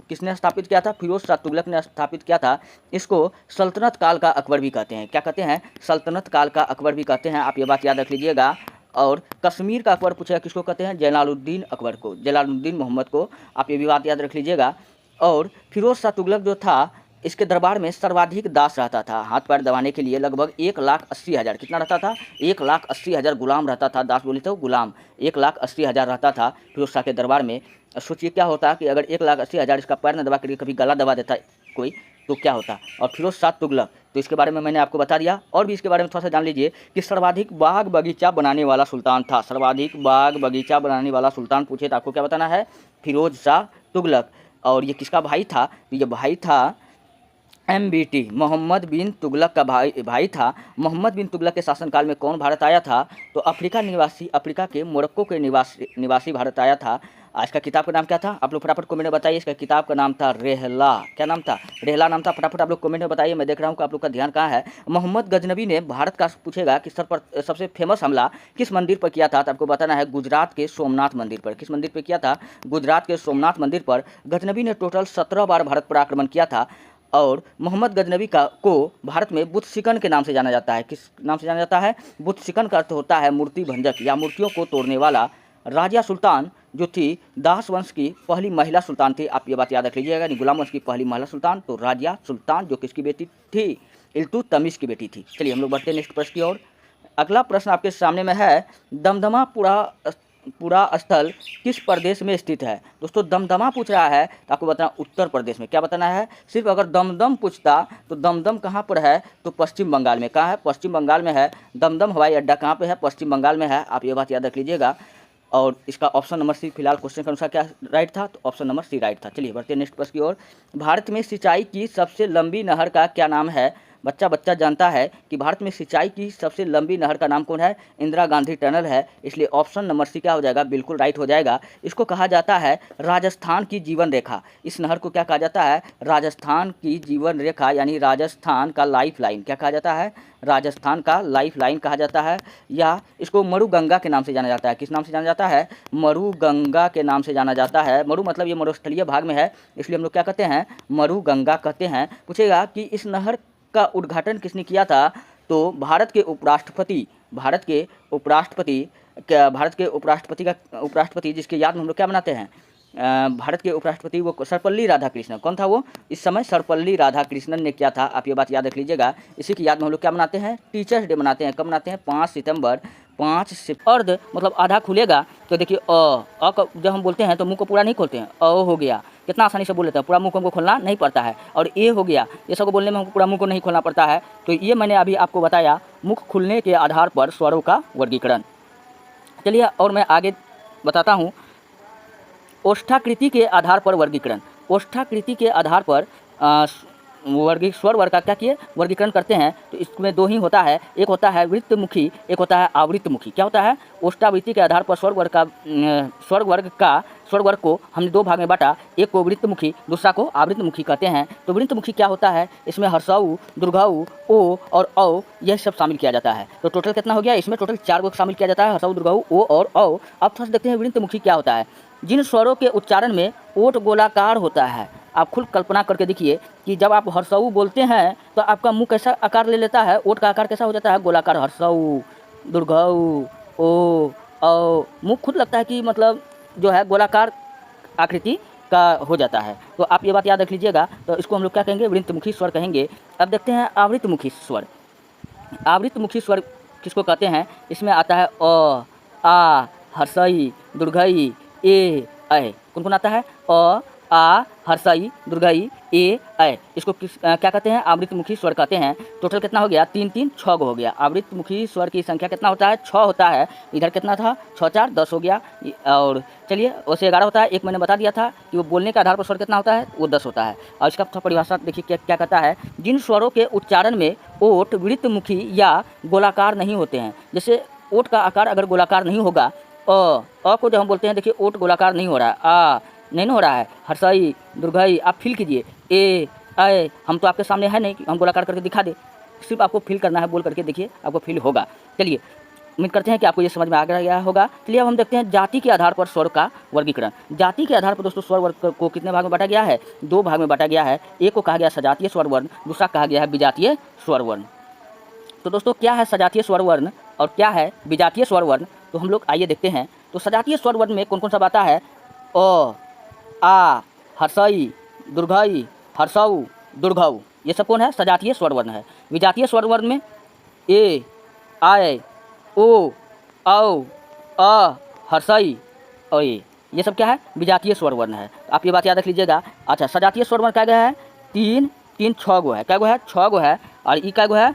किसने स्थापित किया था, फिरोज शाह तुगलक ने स्थापित किया था। इसको सल्तनत काल का अकबर भी कहते हैं। क्या कहते हैं, सल्तनत काल का अकबर भी कहते हैं, आप ये बात याद रख लीजिएगा। और कश्मीर का अकबर पूछेगा किसको कहते हैं, जलालुद्दीन अकबर को, जलालुद्दीन मोहम्मद को, आप ये भी बात याद रख लीजिएगा। और फिरोज शाह तुगलक जो था, इसके दरबार में सर्वाधिक दास रहता था। हाथ पैर दबाने के लिए लगभग 1,80,000, कितना रहता था, 1,80,000 गुलाम रहता था। दास बोले तो गुलाम, 1,80,000 रहता था फिरोज शाह के दरबार में। सोचिए क्या होता कि अगर 1,80,000 इसका पैर न दबा करके कभी गला दबा देता कोई, तो क्या होता। और फिरोज शाह तुगलक, तो इसके बारे में मैंने आपको बता दिया। और भी इसके बारे में थोड़ा सा जान लीजिए कि सर्वाधिक बाग बगीचा बनाने वाला सुल्तान था। सर्वाधिक बाग बगीचा बनाने वाला सुल्तान पूछे तो आपको क्या बताना है, फिरोज शाह तुगलक। और ये किसका भाई था, तो ये भाई था MBT, मोहम्मद बिन तुगलक का भाई था। मोहम्मद बिन तुगलक के शासनकाल में कौन भारत आया था, तो अफ्रीका के मोरक्को के निवासी भारत आया था। इसका किताब का नाम क्या था, आप लोग फटाफट कमेंट में बताइए। इसका किताब का नाम था रेहला। क्या नाम था, रेहला नाम था। फटाफट आप लोग कमेंट में बताइए। मैं देख रहा हूँ कि आप लोग का ध्यान कहाँ है। मोहम्मद गजनबी ने भारत का पूछेगा कि सबसे फेमस हमला किस मंदिर पर किया था, तो आपको बताना है गुजरात के सोमनाथ मंदिर पर। किस मंदिर पर किया था, गुजरात के सोमनाथ मंदिर पर। गजनबी ने टोटल 17 बार भारत पर आक्रमण किया था। और मोहम्मद गजनबी को भारत में बुत शिकन के नाम से जाना जाता है। किस नाम से जाना जाता है, बुत शिकन का अर्थ होता है मूर्ति भंजक या मूर्तियों को तोड़ने वाला। राजिया सुल्तान जो थी दास वंश की पहली महिला सुल्तान थी। आप ये बात याद रख लीजिएगा, गुलाम वंश की पहली महिला सुल्तान तो राजिया सुल्तान, जो किसकी बेटी थी, इल्तुतमिश की बेटी थी। चलिए हम लोग बढ़ते हैं नेक्स्ट प्रश्न की ओर। अगला प्रश्न आपके सामने में है, दमदमा पुरा स्थल किस प्रदेश में स्थित है। दोस्तों दमदमा पूछ रहा है तो आपको बताना उत्तर प्रदेश में। क्या बताना है, सिर्फ अगर दमदम पूछता तो दमदम कहाँ पर है, तो पश्चिम बंगाल में। कहाँ है, पश्चिम बंगाल में है। दमदम हवाई अड्डा कहाँ पे है, पश्चिम बंगाल में है। आप ये बात याद रख लीजिएगा। और इसका ऑप्शन नंबर सी फिलहाल क्वेश्चन के अनुसार क्या राइट था, तो ऑप्शन नंबर सी राइट था। चलिए बढ़ते हैं नेक्स्ट प्रश्न की ओर। भारत में सिंचाई की सबसे लंबी नहर का क्या नाम है। बच्चा जानता है कि भारत में सिंचाई की सबसे लंबी नहर का नाम कौन है, इंदिरा गांधी टनल है। इसलिए ऑप्शन नंबर सी क्या हो जाएगा, बिल्कुल राइट हो जाएगा। इसको कहा जाता है राजस्थान की जीवन रेखा। इस नहर को क्या कहा जाता है, राजस्थान की जीवन रेखा, यानी राजस्थान का लाइफ लाइन। क्या कहा जाता है, राजस्थान का लाइफ लाइन कहा जाता है, या इसको मरुगंगा के नाम से जाना जाता है। किस नाम से जाना जाता है, मरुगंगा के नाम से जाना जाता है। मरु मतलब ये मरुस्थलीय भाग में है, इसलिए हम लोग क्या कहते हैं, मरुगंगा कहते हैं। पूछेगा कि इस नहर का उद्घाटन किसने किया था, तो भारत के उपराष्ट्रपति जिसके याद में हम लोग क्या मनाते हैं, भारत के उपराष्ट्रपति वो सर्वपल्ली राधाकृष्णन। कौन था वो, इस समय सर्वपल्ली राधाकृष्णन ने किया था। आप ये बात याद रख लीजिएगा। इसी की याद में हम लोग क्या मनाते हैं, टीचर्स डे मनाते हैं। कब मनाते हैं, 5 सितंबर। 5 अर्ध मतलब आधा खुलेगा तो देखिए अ जब हम बोलते हैं तो मुंह को पूरा नहीं खोलते हैं, हो गया, कितना आसानी से बोल लेते हैं, पूरा मुंह को हमको खोलना नहीं पड़ता है। और ए हो गया, ये सब बोलने में हमको पूरा मुंह को नहीं खोलना पड़ता है। तो ये मैंने अभी आपको बताया मुख खुलने के आधार पर स्वरों का वर्गीकरण। चलिए और मैं आगे बताता हूँ, ओष्ठाकृति के आधार पर वर्गीकरण। ओष्ठाकृति के आधार पर स्वर वर्ग का क्या किए, वर्गीकरण करते हैं। तो इसमें 2 ही होता है, एक होता है वृत्तमुखी, एक होता है आवृत्तमुखी। क्या होता है, ओष्ठावृत्ति के आधार पर स्वर वर्ग को हमने 2 भाग में बांटा, एक को वृत्तमुखी, दूसरा को आवृत्तमुखी कहते हैं। तो वृत्तमुखी क्या होता है, इसमें हर्षऊ, दीर्घऊ, ओ और औ यह सब शामिल किया जाता है। तो टोटल कितना हो गया, इसमें टोटल 4 को शामिल किया जाता है, हर्षऊ, दीर्घऊ, ओ और औ। अब थोड़ा देखते हैं वृत्तमुखी क्या होता है। जिन स्वरों के उच्चारण में ओठ गोलाकार होता है, आप खुद कल्पना करके देखिए कि जब आप हर्षऊ बोलते हैं तो आपका मुंह कैसा आकार ले लेता है, ओठ का आकार कैसा हो जाता है, गोलाकार। हर्षऊ, दीर्घऊ, ओ, औ, मुंह खुद लगता है कि मतलब जो है गोलाकार आकृति का हो जाता है। तो आप ये बात याद रख लीजिएगा। तो इसको हम लोग क्या कहेंगे, वृत्तमुखी स्वर कहेंगे। अब देखते हैं आवृत्तमुखी स्वर। आवृत्तमुखी स्वर किसको कहते हैं, इसमें आता है अ, आ, हर्षई, दीर्घई, ए, ऐ। कौन कौन आता है, अ, आ, हर्षई, दीर्घई, ए, ऐ। इसको क्या कहते हैं, आवृत्तमुखी स्वर कहते हैं। टोटल कितना हो गया, 3 3 6 हो गया। आवृत्तमुखी स्वर की संख्या कितना होता है, 6 होता है। इधर कितना था, 6 4 10 हो गया। और चलिए वैसे 11 होता है, एक मैंने बता दिया था कि वो बोलने के आधार पर स्वर कितना होता है, वो 10 होता है। और इसका परिभाषा देखिए क्या कहता है, जिन स्वरों के उच्चारण में ओठ वृत्तमुखी या गोलाकार नहीं होते हैं। जैसे ओठ का आकार अगर गोलाकार नहीं होगा, अ को जब हम बोलते हैं, देखिए ओठ गोलाकार नहीं हो रहा है, आ नहीं हो रहा है, हर्षई, दीर्घई, आप फील कीजिए, ए, ऐ। हम तो आपके सामने है नहीं कि हम गोलाकार करके दिखा दे, सिर्फ आपको फील करना है, बोल करके देखिए, आपको फील होगा। चलिए उम्मीद करते हैं कि आपको ये समझ में आ गया होगा। चलिए अब हम देखते हैं जाति के आधार पर स्वर का वर्गीकरण। जाति के आधार पर दोस्तों स्वर वर्ग को कितने भाग में बांटा गया है, 2 भाग में बांटा गया है। एक को कहा गया सजातीय स्वर वर्ण, दूसरा कहा गया है विजातीय स्वर वर्ण। तो दोस्तों क्या है सजातीय स्वर वर्ण और क्या है विजातीय स्वर वर्ण, तो हम लोग आइए देखते हैं। तो सजातीय स्वर वर्ण में कौन कौन सा आता है, अ, आ, हर्षई, दीर्घई, हर्षऊ, दीर्घऊ, ये सब कौन है, सजातीय स्वर वर्ण है। विजातीय स्वर वर्ण में ए, आय, ओ, औ, अ, हर्षई और ये सब क्या है, विजातीय स्वर वर्ण है। आप ये बात याद रख लीजिएगा। अच्छा, सजातीय स्वर वर्ण क्या गया है, 3 3 6 गो है। क्या गो है, 6 गो है। और ई क्या गो है,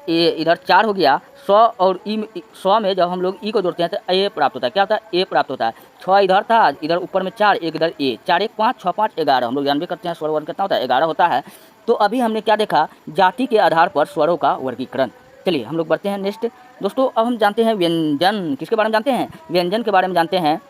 ए, इधर 4 हो गया। 100 और ई, 100 में जब हम लोग ई को जोड़ते हैं तो ए प्राप्त होता है। क्या होता है, ए प्राप्त होता है। 6 इधर था, इधर ऊपर में 4, एक इधर ए, 4 1 5, 6 5 11। हम लोग जानबे करते हैं स्वर वर्ण कितना होता है, 11 होता है। तो अभी हमने क्या देखा, जाति के आधार पर स्वरों का वर्गीकरण। चलिए हम लोग बढ़ते हैं नेक्स्ट। दोस्तों अब हम जानते हैं व्यंजन। किसके बारे में जानते हैं, व्यंजन के बारे में जानते हैं।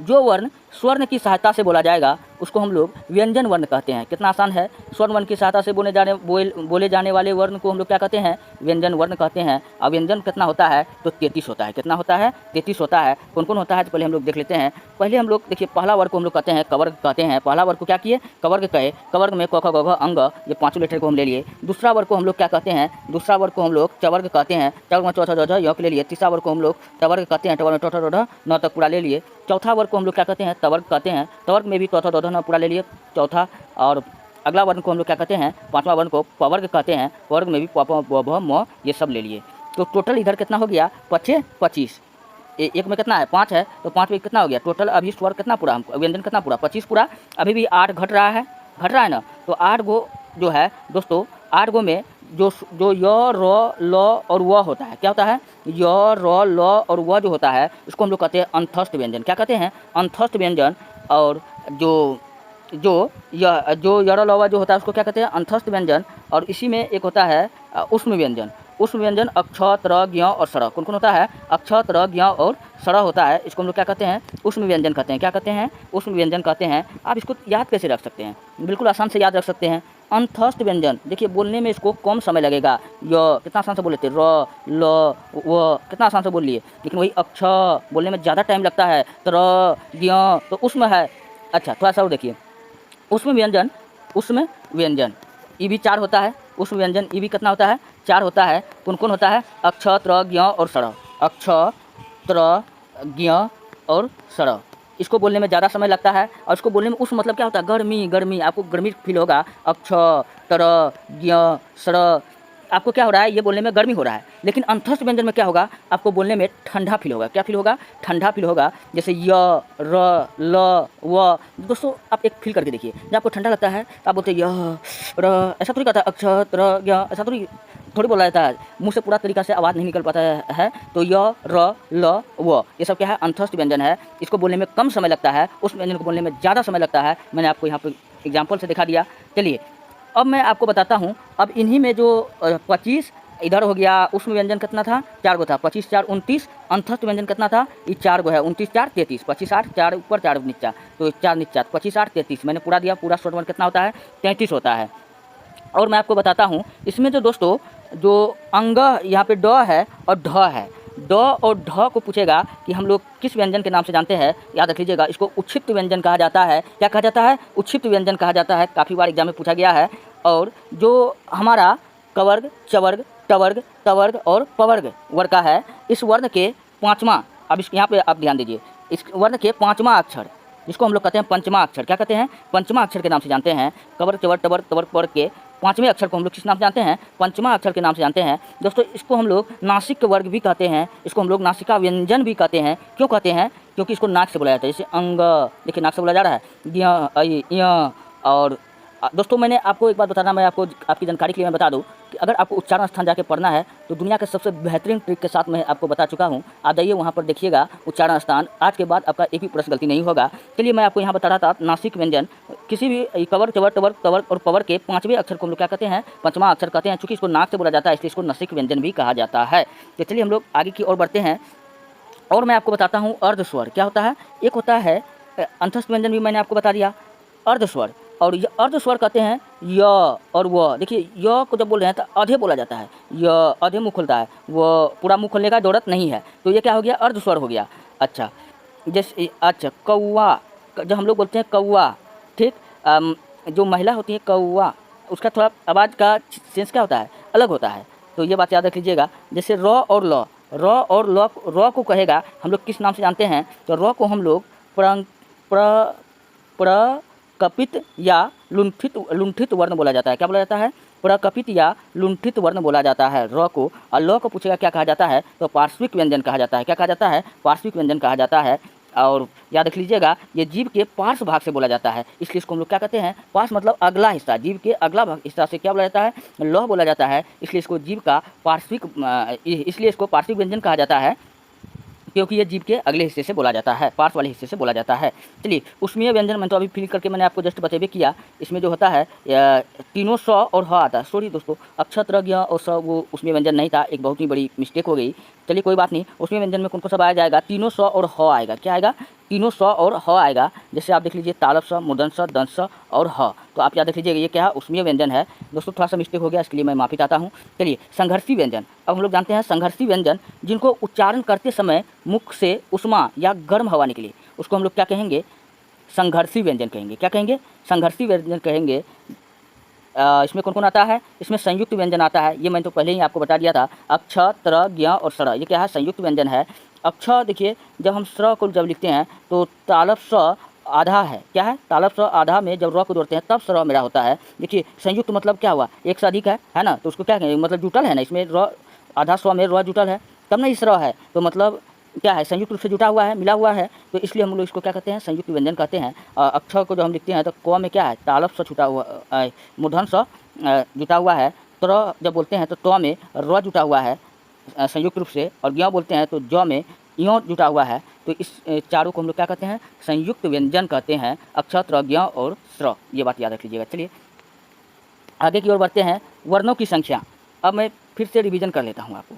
जो वर्ण स्वर्ण की सहायता से बोला जाएगा उसको हम लोग व्यंजन वर्ण कहते हैं। कितना आसान है, स्वर्ण वर्ण की सहायता से बोले जाने वाले वर्ण को हम लोग क्या कहते हैं, व्यंजन वर्ण कहते हैं। और व्यंजन कितना होता है, तो 33 होता है। कितना होता है, 33 होता है। कौन कौन होता है तो पहले हम लोग देख लेते हैं। पहले हम लोग देखिए, पहला वर्ग को हम लोग कहते हैं कवर्ग कहते हैं। पहला वर्ग को क्या किए, कवर्ग कहे। कवर्ग में क ख ग घ अंग, ये 5 लेटर को हम ले लिए। दूसरा वर्ग को हम लोग क्या कहते हैं, दूसरा वर्ग को हम लोग चवर्ग कहते हैं। चवर्ग में चौथा ज य ले लिए। तीसरा वर्ग को हम लोग टवर्ग कहते हैं। टवर्ग में टोठा रोढ़ न तक पूरा ले लिए। चौथा वर्ग को हम लोग क्या कहते हैं, तवर्ग कहते हैं। तवर्ग में भी चौथा दौधन पूरा ले लिए चौथा, और अगला वर्ण को हम लोग क्या कहते हैं, पांचवा वर्ण को पवर्ग कहते हैं। वर्ग में भी प प ब भ म ये सब ले लिए। तो टोटल इधर कितना हो गया, 25 25, एक में कितना है 5 है, तो 5 में कितना हो गया टोटल, अभी स्वर कितना पूरा, व्यंजन कितना पूरा 25 पूरा, अभी भी 8 घट रहा है ना। तो 8 गो जो है दोस्तों, 8 गो में जो य र ल और व होता है, क्या होता है, य र ल और व जो होता है उसको हम लोग कहते हैं अंतस्थ व्यंजन। क्या कहते हैं, अंतस्थ व्यंजन। और जो यर ल व जो होता है उसको क्या कहते हैं, अंतस्थ व्यंजन। और इसी में एक होता है उष्म व्यंजन। उष्म व्यंजन अक्ष त्र ज्ञ और षड़, कौन कौन होता है, अक्ष त्र ज्ञ और षड़ होता है, इसको हम लोग क्या कहते हैं, उष्म व्यंजन कहते हैं। क्या कहते हैं, उष्म व्यंजन कहते हैं। आप इसको याद कैसे रख सकते हैं, बिल्कुल आसान से याद रख सकते हैं। अंतस्थ व्यंजन, देखिए बोलने में इसको कम समय लगेगा। य कितना आसान से बोल लेते, र ल व कितना आसान से बोल लिए, लेकिन वही अक्ष बोलने में ज़्यादा टाइम लगता है। त्र ज्ञ तो उष्म है। अच्छा थोड़ा सा और देखिए, उष्म व्यंजन, उष्म व्यंजन ई भी 4 होता है। उष्म व्यंजन ई भी कितना होता है, 4 होता है। कौन कौन होता है, अक्ष त्र ज्ञ और षड़, अक्ष त्र ज्ञ और षड़। इसको बोलने में ज़्यादा समय लगता है। और इसको बोलने में उष्म मतलब क्या होता है, गर्मी, गर्मी, आपको गर्मी फील होगा। अक्ष त्र ज्ञ षड़, आपको क्या हो रहा है, ये बोलने में गर्मी हो रहा है। लेकिन अंतस्थ व्यंजन में क्या होगा, आपको बोलने में ठंडा फील होगा। क्या फील होगा, ठंडा फील होगा। जैसे य र ल व, दोस्तों आप एक फील करके देखिए, जब आपको ठंडा लगता है तो आप बोलते हैं य र, ऐसा थोड़ी कहता है अक्ष त्र य, ऐसा थोड़ी बोला जाता है, मुंह से पूरा तरीका से आवाज़ नहीं निकल पाता है। तो य र ल व ये सब क्या है, अंतस्थ व्यंजन है। इसको बोलने में कम समय लगता है, उस व्यंजन को बोलने में ज़्यादा समय लगता है। मैंने आपको यहाँ पर एग्जाम्पल से दिखा दिया। चलिए अब मैं आपको बताता हूँ, अब इन्हीं में जो 25 इधर हो गया, उष्म व्यंजन कितना था, 4 गो था, 25 4 29, अंतस्थ व्यंजन कितना था, ये 4 गो है, 29 4 33, 25 8 4 ऊपर 4 नीचा, तो 4 नीचा 25 8 33, मैंने पूरा दिया। पूरा शॉर्ट वन कितना होता है, 33 होता है। और मैं आपको बताता हूँ इसमें जो दोस्तों जो अंग यहाँ पे ड है और ढ है, ड और ढ को पूछेगा कि हम लोग किस व्यंजन के नाम से जानते हैं, याद रख लीजिएगा, इसको उच्छिप्त व्यंजन कहा जाता है। क्या कहा जाता है, उच्छिप्त व्यंजन कहा जाता है। काफ़ी बार एग्जाम में पूछा गया है। और जो हमारा कवर्ग, चवर्ग, टवर्ग, तवर्ग और पवर्ग वर्ग का है, इस वर्ण के 5वां, अब इस यहाँ पे आप ध्यान दीजिए, इस वर्ण के 5वां अक्षर जिसको हम लोग कहते हैं पंचमा अक्षर, क्या कहते हैं, पंचमा अक्षर के नाम से जानते हैं। कवर्ग, चवर्ग, टवर्ग, तवर्ग, पवर्ग के 5वें अक्षर को हम लोग किस नाम से जानते हैं, पंचमा अक्षर के नाम से जानते हैं। दोस्तों इसको हम लोग नासिक वर्ग भी कहते हैं, इसको हम लोग नासिका व्यंजन भी कहते हैं। क्यों कहते हैं, क्योंकि इसको नाक से बोला जाता है। जैसे अंग, देखिए नाक से बोला जा रहा है, य। और दोस्तों मैंने आपको एक बात बताना, मैं आपको आपकी जानकारी के लिए मैं बता दूं कि अगर आपको उच्चारण स्थान जाके पढ़ना है तो दुनिया के सबसे बेहतरीन ट्रिक के साथ मैं आपको बता चुका हूं। आप जाइए वहां पर देखिएगा उच्चारण स्थान, आज के बाद आपका एक भी प्रश्न गलती नहीं होगा। चलिए मैं आपको यहाँ बता रहा था, नासिक व्यंजन किसी भी कवर, चवर, टवर, तवर और पवर के 5वें अक्षर को हम लोग क्या कहते हैं, पंचमा अक्षर कहते हैं। चूँकि इसको नाक से बोला जाता है इसलिए इसको नासिक व्यंजन भी कहा जाता है। तो चलिए हम लोग आगे की ओर बढ़ते हैं और मैं आपको बताता हूँ अर्धस्वर क्या होता है। एक होता है अंतस्थ व्यंजन, भी मैंने आपको बता दिया, अर्धस्वर। और ये अर्धस्वर कहते हैं य और व। देखिए य को जब बोल रहे हैं तो आधे बोला जाता है, य आधे मुँह खुलता है, वो पूरा मुँह खोलने का जरूरत नहीं है। तो ये क्या हो गया, अर्धस्वर हो गया। अच्छा जैसे अच्छा कौवा, जब हम लोग बोलते हैं कौवा, ठीक, जो महिला होती है कौवा, उसका थोड़ा आवाज़ का सेंस क्या होता है, अलग होता है। तो ये बात याद रख लीजिएगा। जैसे र और ल, र और ल, र को कहेगा हम लोग किस नाम से जानते हैं, तो र को हम लोग प्रकपित या लुंठित वर्ण बोला जाता है। क्या बोला जाता है, प्रकपित या लुंठित वर्ण बोला जाता है र को। और ल को पूछेगा क्या कहा जाता है, तो पार्श्विक व्यंजन कहा जाता है। क्या कहा जाता है, पार्श्विक व्यंजन कहा जाता है। और याद रख लीजिएगा ये जीभ के पार्श्व भाग से बोला जाता है, इसलिए इसको हम लोग क्या कहते हैं, पार्श्व मतलब अगला हिस्सा, जीभ के अगला भाग हिस्सा से क्या बोला जाता है, लौह बोला जाता है। इसलिए इसको जीभ का पार्श्विक, इसलिए इसको पार्श्विक व्यंजन कहा जाता है, क्योंकि ये जीभ के अगले हिस्से से बोला जाता है, पार्श्व वाले हिस्से से बोला जाता है। चलिए उसमें व्यंजन मैं तो अभी फिल करके मैंने आपको जस्ट बतेबे किया। इसमें जो होता है तीनों स और ह आता है। सॉरी दोस्तों, अक्षर ज्ञ और स वो उसमें व्यंजन नहीं था, एक बहुत ही बड़ी मिस्टेक हो गई। चलिए कोई बात नहीं, उसमें व्यंजन में कौन कौन सा आया जाएगा, तीनों स और ह आएगा। क्या आएगा, तीनों स और ह आएगा। जैसे आप देख लीजिए तालव स, मूर्धन स, दंत स और ह। तो आप याद रख लीजिएगा ये क्या है, उसमें व्यंजन है। दोस्तों थोड़ा सा मिस्टेक हो गया, इसके लिए मैं माफ़ी चाहता हूँ। चलिए संघर्षी व्यंजन, अब हम लोग जानते हैं संघर्षी व्यंजन जिनको उच्चारण करते समय मुख से उष्मा या गर्म हवा निकले, उसको हम लोग क्या कहेंगे, संघर्षी व्यंजन कहेंगे। क्या कहेंगे, संघर्षी व्यंजन कहेंगे। इसमें कौन कौन आता है, इसमें संयुक्त व्यंजन आता है। ये मैंने तो पहले ही आपको बता दिया था, अक्ष, त्र, ज्ञ और षड़, ये क्या है, संयुक्त व्यंजन है। अक्षर देखिए, जब हम स्र को जब लिखते हैं तो तालव्य स आधा है, क्या है, तालव्य स आधा में जब र को जोड़ते हैं तब स्र मेरा होता है। देखिए संयुक्त मतलब क्या हुआ, एक से अधिक है ना, तो उसको क्या कहेंगे, मतलब जुटल है ना, इसमें र आधा स्व में र जुटल है तब ना इस र है, तो मतलब क्या है, संयुक्त रूप से जुटा हुआ है, मिला हुआ है, तो इसलिए हम लोग इसको क्या कहते हैं, संयुक्त व्यंजन कहते हैं। अक्षर को जब हम लिखते हैं तो क में क्या है, तालव्य स छुटा हुआ, मूर्धन स जुटा हुआ है। त्र जब बोलते हैं तो त में र जुटा हुआ है संयुक्त रूप से, और ज्ञ बोलते हैं तो ज में यो जुटा हुआ है। तो इस चारों को हम लोग क्या कहते हैं, संयुक्त व्यंजन कहते हैं, अक्षर, त्र, ज्ञ और स्र। ये बात याद रख लीजिएगा। चलिए आगे की ओर बढ़ते हैं, वर्णों की संख्या। अब मैं फिर से रिवीजन कर लेता हूँ आपको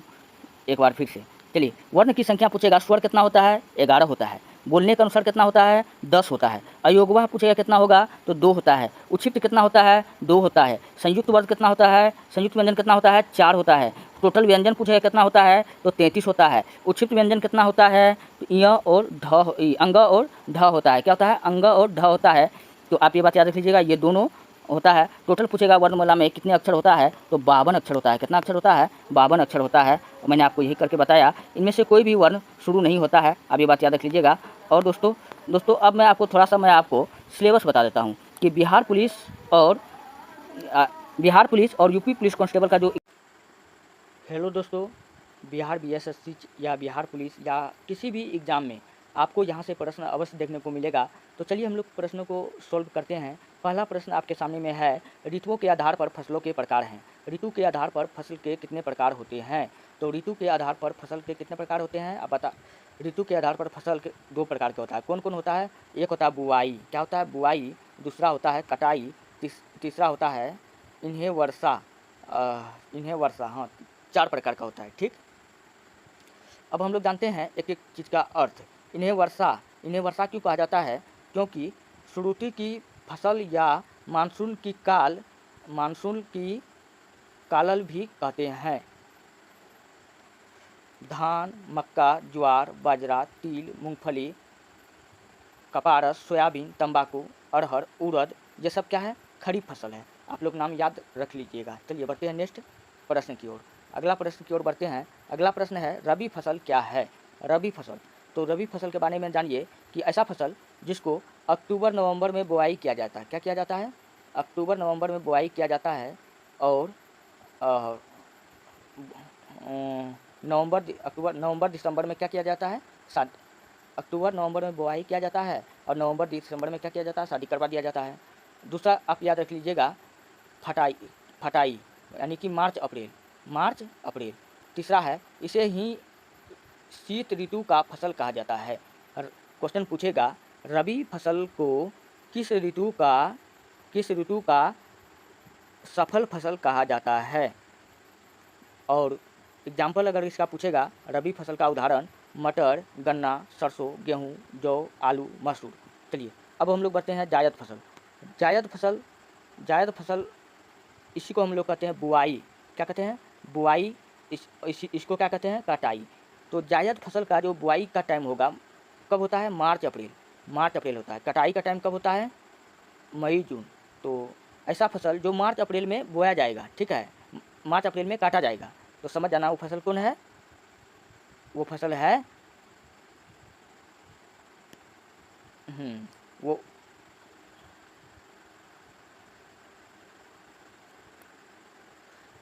एक बार फिर से। चलिए, वर्ण की संख्या पूछेगा, स्वर कितना होता है, 11 होता है। बोलने के अनुसार कितना होता है, 10 होता है। अयोगवाह पूछेगा कितना होगा, तो 2 होता है। उक्षिप्त कितना होता है, 2 होता है। संयुक्त वर्ग कितना होता है, संयुक्त व्यंजन कितना होता है, 4 होता है। टोटल व्यंजन पूछेगा कितना होता है, तो 33 होता है। उक्षिप्त व्यंजन कितना होता है, तो य और ढ, अंग और ढ होता है। क्या होता है, अंग और ढ होता है। तो आप ये बात याद रख लीजिएगा, ये दोनों होता है। टोटल पूछेगा वर्णमाला में कितने अक्षर होता है, तो 52 अक्षर होता है। कितना अक्षर होता है, 52 अक्षर होता है। मैंने आपको यही करके बताया, इनमें से कोई भी वर्ण शुरू नहीं होता है, आप ये बात याद रख लीजिएगा। और दोस्तों अब मैं आपको थोड़ा सा सिलेबस बता देता हूँ कि बिहार पुलिस और यूपी पुलिस कांस्टेबल का जो, हेलो दोस्तों, बिहार बीएसएससी या बिहार पुलिस या किसी भी एग्ज़ाम में आपको यहाँ से प्रश्न अवश्य देखने को मिलेगा। तो चलिए हम लोग प्रश्नों को सॉल्व करते हैं। पहला प्रश्न आपके सामने में है, ऋतुओं के आधार पर फसलों के प्रकार हैं। ऋतु के आधार पर फसल के कितने प्रकार होते हैं, तो ऋतु के आधार पर फसल के कितने प्रकार होते हैं आप बता। ऋतु के आधार पर फसल के 2 प्रकार के होता है। कौन कौन होता है, एक होता है बुआई, क्या होता है बुआई, दूसरा होता है कटाई, तीसरा होता है इन्हें वर्षा, हाँ 4 प्रकार का होता है। ठीक, अब हम लोग जानते हैं एक एक चीज़ का अर्थ। इन्हें वर्षा क्यों कहा जाता है, क्योंकि श्रुति की फसल या मानसून की कालल भी कहते हैं। धान, मक्का, ज्वार, बाजरा, तिल, मूंगफली, कपास, सोयाबीन, तंबाकू, अरहर, उड़द, ये सब क्या है, खरीफ फसल है। आप लोग नाम याद रख लीजिएगा। चलिए बढ़ते हैं नेक्स्ट प्रश्न की ओर। अगला प्रश्न की ओर बढ़ते हैं। अगला प्रश्न है, रबी फसल क्या है। रबी फसल, तो रबी फसल के बारे में जानिए कि ऐसा फसल जिसको अक्टूबर नवंबर में बुआई किया जाता है। क्या किया जाता है, अक्टूबर नवंबर में बुआई किया जाता है। और नवंबर दिसंबर में क्या किया जाता है, अक्टूबर नवंबर में बुआई किया जाता है और नवंबर दिसंबर में क्या किया जाता है, शादी करवा दिया जाता है। दूसरा आप याद रख लीजिएगा, फटाई यानी कि मार्च अप्रैल। तीसरा है, इसे ही शीत ऋतु का फसल कहा जाता है। क्वेश्चन पूछेगा, रबी फसल को किस ऋतु का सफल फसल कहा जाता है। और एग्जाम्पल अगर इसका पूछेगा, रबी फसल का उदाहरण मटर, गन्ना, सरसों, गेहूँ, जौ, आलू, मसूर। चलिए अब हम लोग बढ़ते हैं जायद फसल। जायद फसल इसी को हम लोग कहते हैं बुआई। क्या कहते हैं, बुआई। इसको क्या कहते हैं, कटाई। तो जायद फसल का जो बुआई का टाइम होगा कब होता है, मार्च अप्रैल होता है। कटाई का टाइम कब होता है, मई जून। तो ऐसा फसल जो मार्च अप्रैल में बोया जाएगा, ठीक है, मार्च अप्रैल में काटा जाएगा, तो समझ जाना वो फसल कौन है, वो फसल है वो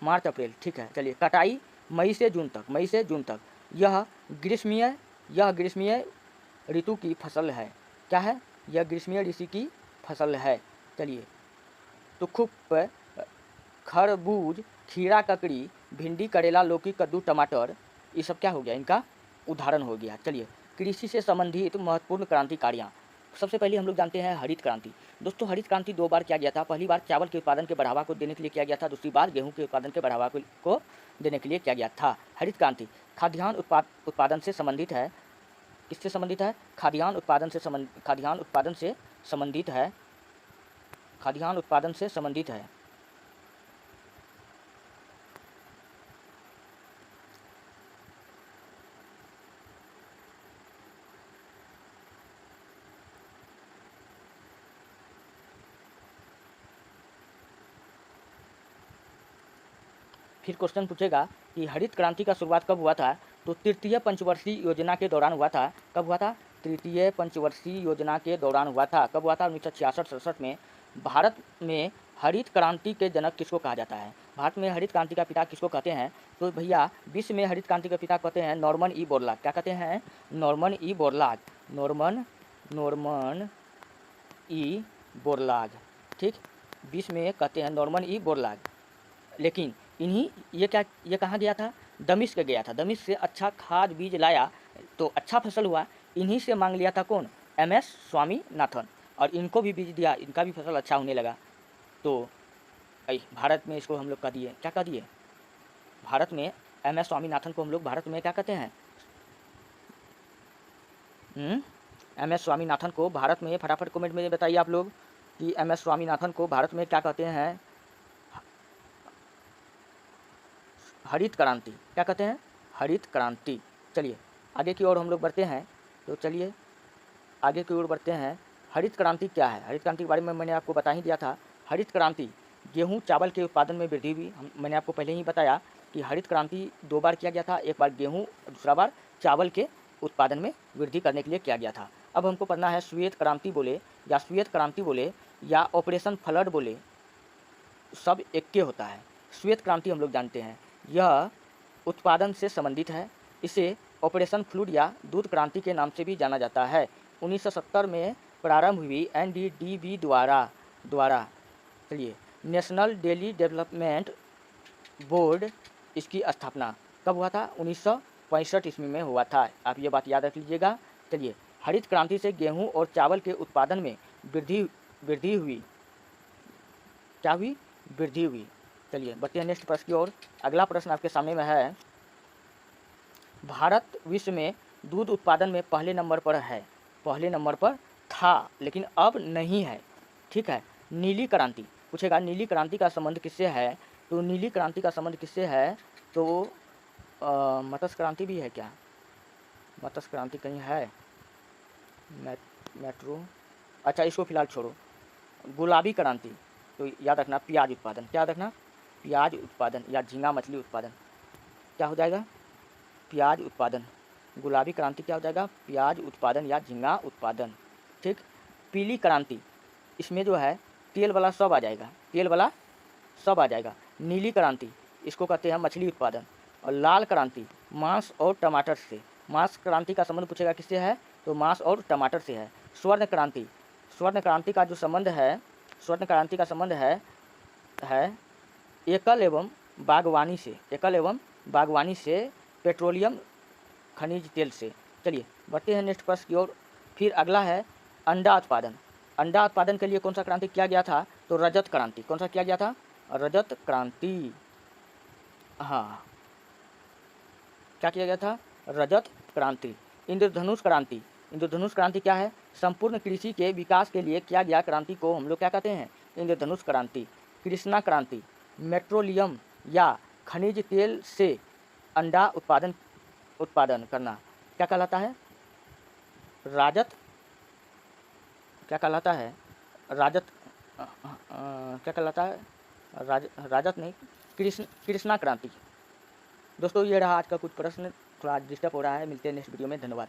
मार्च अप्रैल, ठीक है। चलिए, कटाई मई से जून तक। यह ग्रीष्मीय ऋतु की फसल है। क्या है, यह ग्रीष्मीय ऋतु की फसल है। चलिए, तो खूब खरबूज, खीरा, ककड़ी, भिंडी, करेला, लौकी, कद्दू, टमाटर, ये सब क्या हो गया, इनका उदाहरण हो गया। चलिए, कृषि से संबंधित महत्वपूर्ण क्रांतिकारियाँ। सबसे पहले हम लोग जानते हैं हरित क्रांति। दोस्तों हरित क्रांति 2 बार किया गया था। पहली बार चावल के उत्पादन के बढ़ावा को देने के लिए किया गया था, दूसरी बार गेहूं के उत्पादन के बढ़ावा को देने के लिए किया गया था। हरित क्रांति खाद्यान्न उत्पादन से संबंधित है। किससे संबंधित है, खाद्यान्न उत्पादन से संबंधित है। फिर क्वेश्चन पूछेगा कि हरित क्रांति का शुरुआत कब हुआ था, तो तृतीय पंचवर्षीय योजना के दौरान हुआ था। कब हुआ था? तृतीय पंचवर्षीय योजना के दौरान हुआ था। कब हुआ था? 1966-67 में। भारत में हरित क्रांति के जनक किसको कहा जाता है? भारत में हरित क्रांति का पिता किसको कहते हैं? तो भैया विश्व में हरित क्रांति का पिता कहते हैं नॉर्मन ई बोरलॉग। क्या कहते हैं? Norman E Borlaug. Norman E Borlaug, ठीक, विश्व में कहते हैं नॉर्मन ई बोरलॉग। लेकिन ये कहाँ गया था? दमिश्क गया था। दमिश्क से अच्छा खाद बीज लाया तो अच्छा फसल हुआ। इन्हीं से मांग लिया था कौन? MS स्वामीनाथन, और इनको भी बीज दिया, इनका भी फसल अच्छा होने लगा। तो भारत में इसको हम लोग कह दिए, क्या कह दिए? भारत में MS स्वामीनाथन को हम लोग भारत में क्या कहते हैं? MS स्वामीनाथन को भारत में, फटाफट कमेंट में बताइए आप लोग कि MS स्वामीनाथन को भारत में क्या कहते हैं? हरित क्रांति। क्या कहते हैं? हरित क्रांति। चलिए आगे की ओर हम लोग बढ़ते हैं। तो चलिए आगे की ओर बढ़ते हैं। हरित क्रांति क्या है? हरित क्रांति के बारे में मैंने आपको बता ही दिया था। हरित क्रांति, गेहूं चावल के उत्पादन में वृद्धि हुई। मैंने आपको पहले ही बताया कि हरित क्रांति 2 बार किया गया था, एक बार गेहूं, दूसरा बार चावल के उत्पादन में वृद्धि करने के लिए किया गया था। अब हमको पढ़ना है श्वेत क्रांति बोले या श्वेत क्रांति बोले या ऑपरेशन फ्लड बोले, सब एक के होता है। श्वेत क्रांति हम लोग जानते हैं, यह उत्पादन से संबंधित है। इसे ऑपरेशन फ्लूड या दूध क्रांति के नाम से भी जाना जाता है। 1970 में प्रारंभ हुई NDDB द्वारा चलिए नेशनल डेली डेवलपमेंट बोर्ड, इसकी स्थापना कब हुआ था? 1965 ईस्वी में हुआ था। आप ये बात याद रख लीजिएगा। चलिए हरित क्रांति से गेहूं और चावल के उत्पादन में वृद्धि हुई। क्या हुई? वृद्धि हुई। चलिए बढ़ते हैं नेक्स्ट प्रश्न की ओर। अगला प्रश्न आपके सामने में है, भारत विश्व में दूध उत्पादन में पहले नंबर पर है। पहले नंबर पर था लेकिन अब नहीं है, ठीक है। नीली क्रांति पूछेगा, नीली क्रांति का संबंध किससे है? तो नीली क्रांति का संबंध किससे है? तो मत्स्य क्रांति भी है क्या? मत्स्य क्रांति कहीं है? मेट्रो, अच्छा इसको फिलहाल छोड़ो। गुलाबी क्रांति, तो याद रखना प्याज उत्पादन। क्या याद रखना? प्याज उत्पादन या झींगा मछली उत्पादन। क्या हो जाएगा? प्याज उत्पादन। गुलाबी क्रांति क्या हो जाएगा? प्याज उत्पादन या झींगा उत्पादन, ठीक। पीली क्रांति, इसमें जो है तेल वाला सब आ जाएगा, तेल वाला सब आ जाएगा। नीली क्रांति, इसको कहते हैं मछली उत्पादन। और लाल क्रांति मांस और टमाटर से। मांस क्रांति का संबंध पूछेगा किससे है? तो मांस और टमाटर से है। स्वर्ण क्रांति, स्वर्ण क्रांति का जो संबंध है, स्वर्ण क्रांति का संबंध है एकल एवं बागवानी से। एकल एवं बागवानी से, पेट्रोलियम खनिज तेल से। चलिए बढ़ते हैं नेक्स्ट प्रश्न की ओर। फिर अगला है अंडा उत्पादन। अंडा उत्पादन के लिए कौन सा क्रांति किया गया था? तो रजत क्रांति। कौन सा किया गया था? रजत क्रांति। हाँ, क्या किया गया था? रजत क्रांति। इंद्रधनुष क्रांति, इंद्रधनुष क्रांति क्या है? संपूर्ण कृषि के विकास के लिए किया गया क्रांति को हम लोग क्या कहते हैं? इंद्रधनुष क्रांति। कृष्णा क्रांति, पेट्रोलियम या खनिज तेल से अंडा उत्पादन करना क्या कहलाता है? राजत, क्या कहलाता है? राजत, क्या कहलाता है? राजत नहीं, कृष्णा क्रांति। दोस्तों ये रहा आज का कुछ प्रश्न, थोड़ा डिस्टर्ब हो रहा है। मिलते हैं नेक्स्ट वीडियो में, धन्यवाद।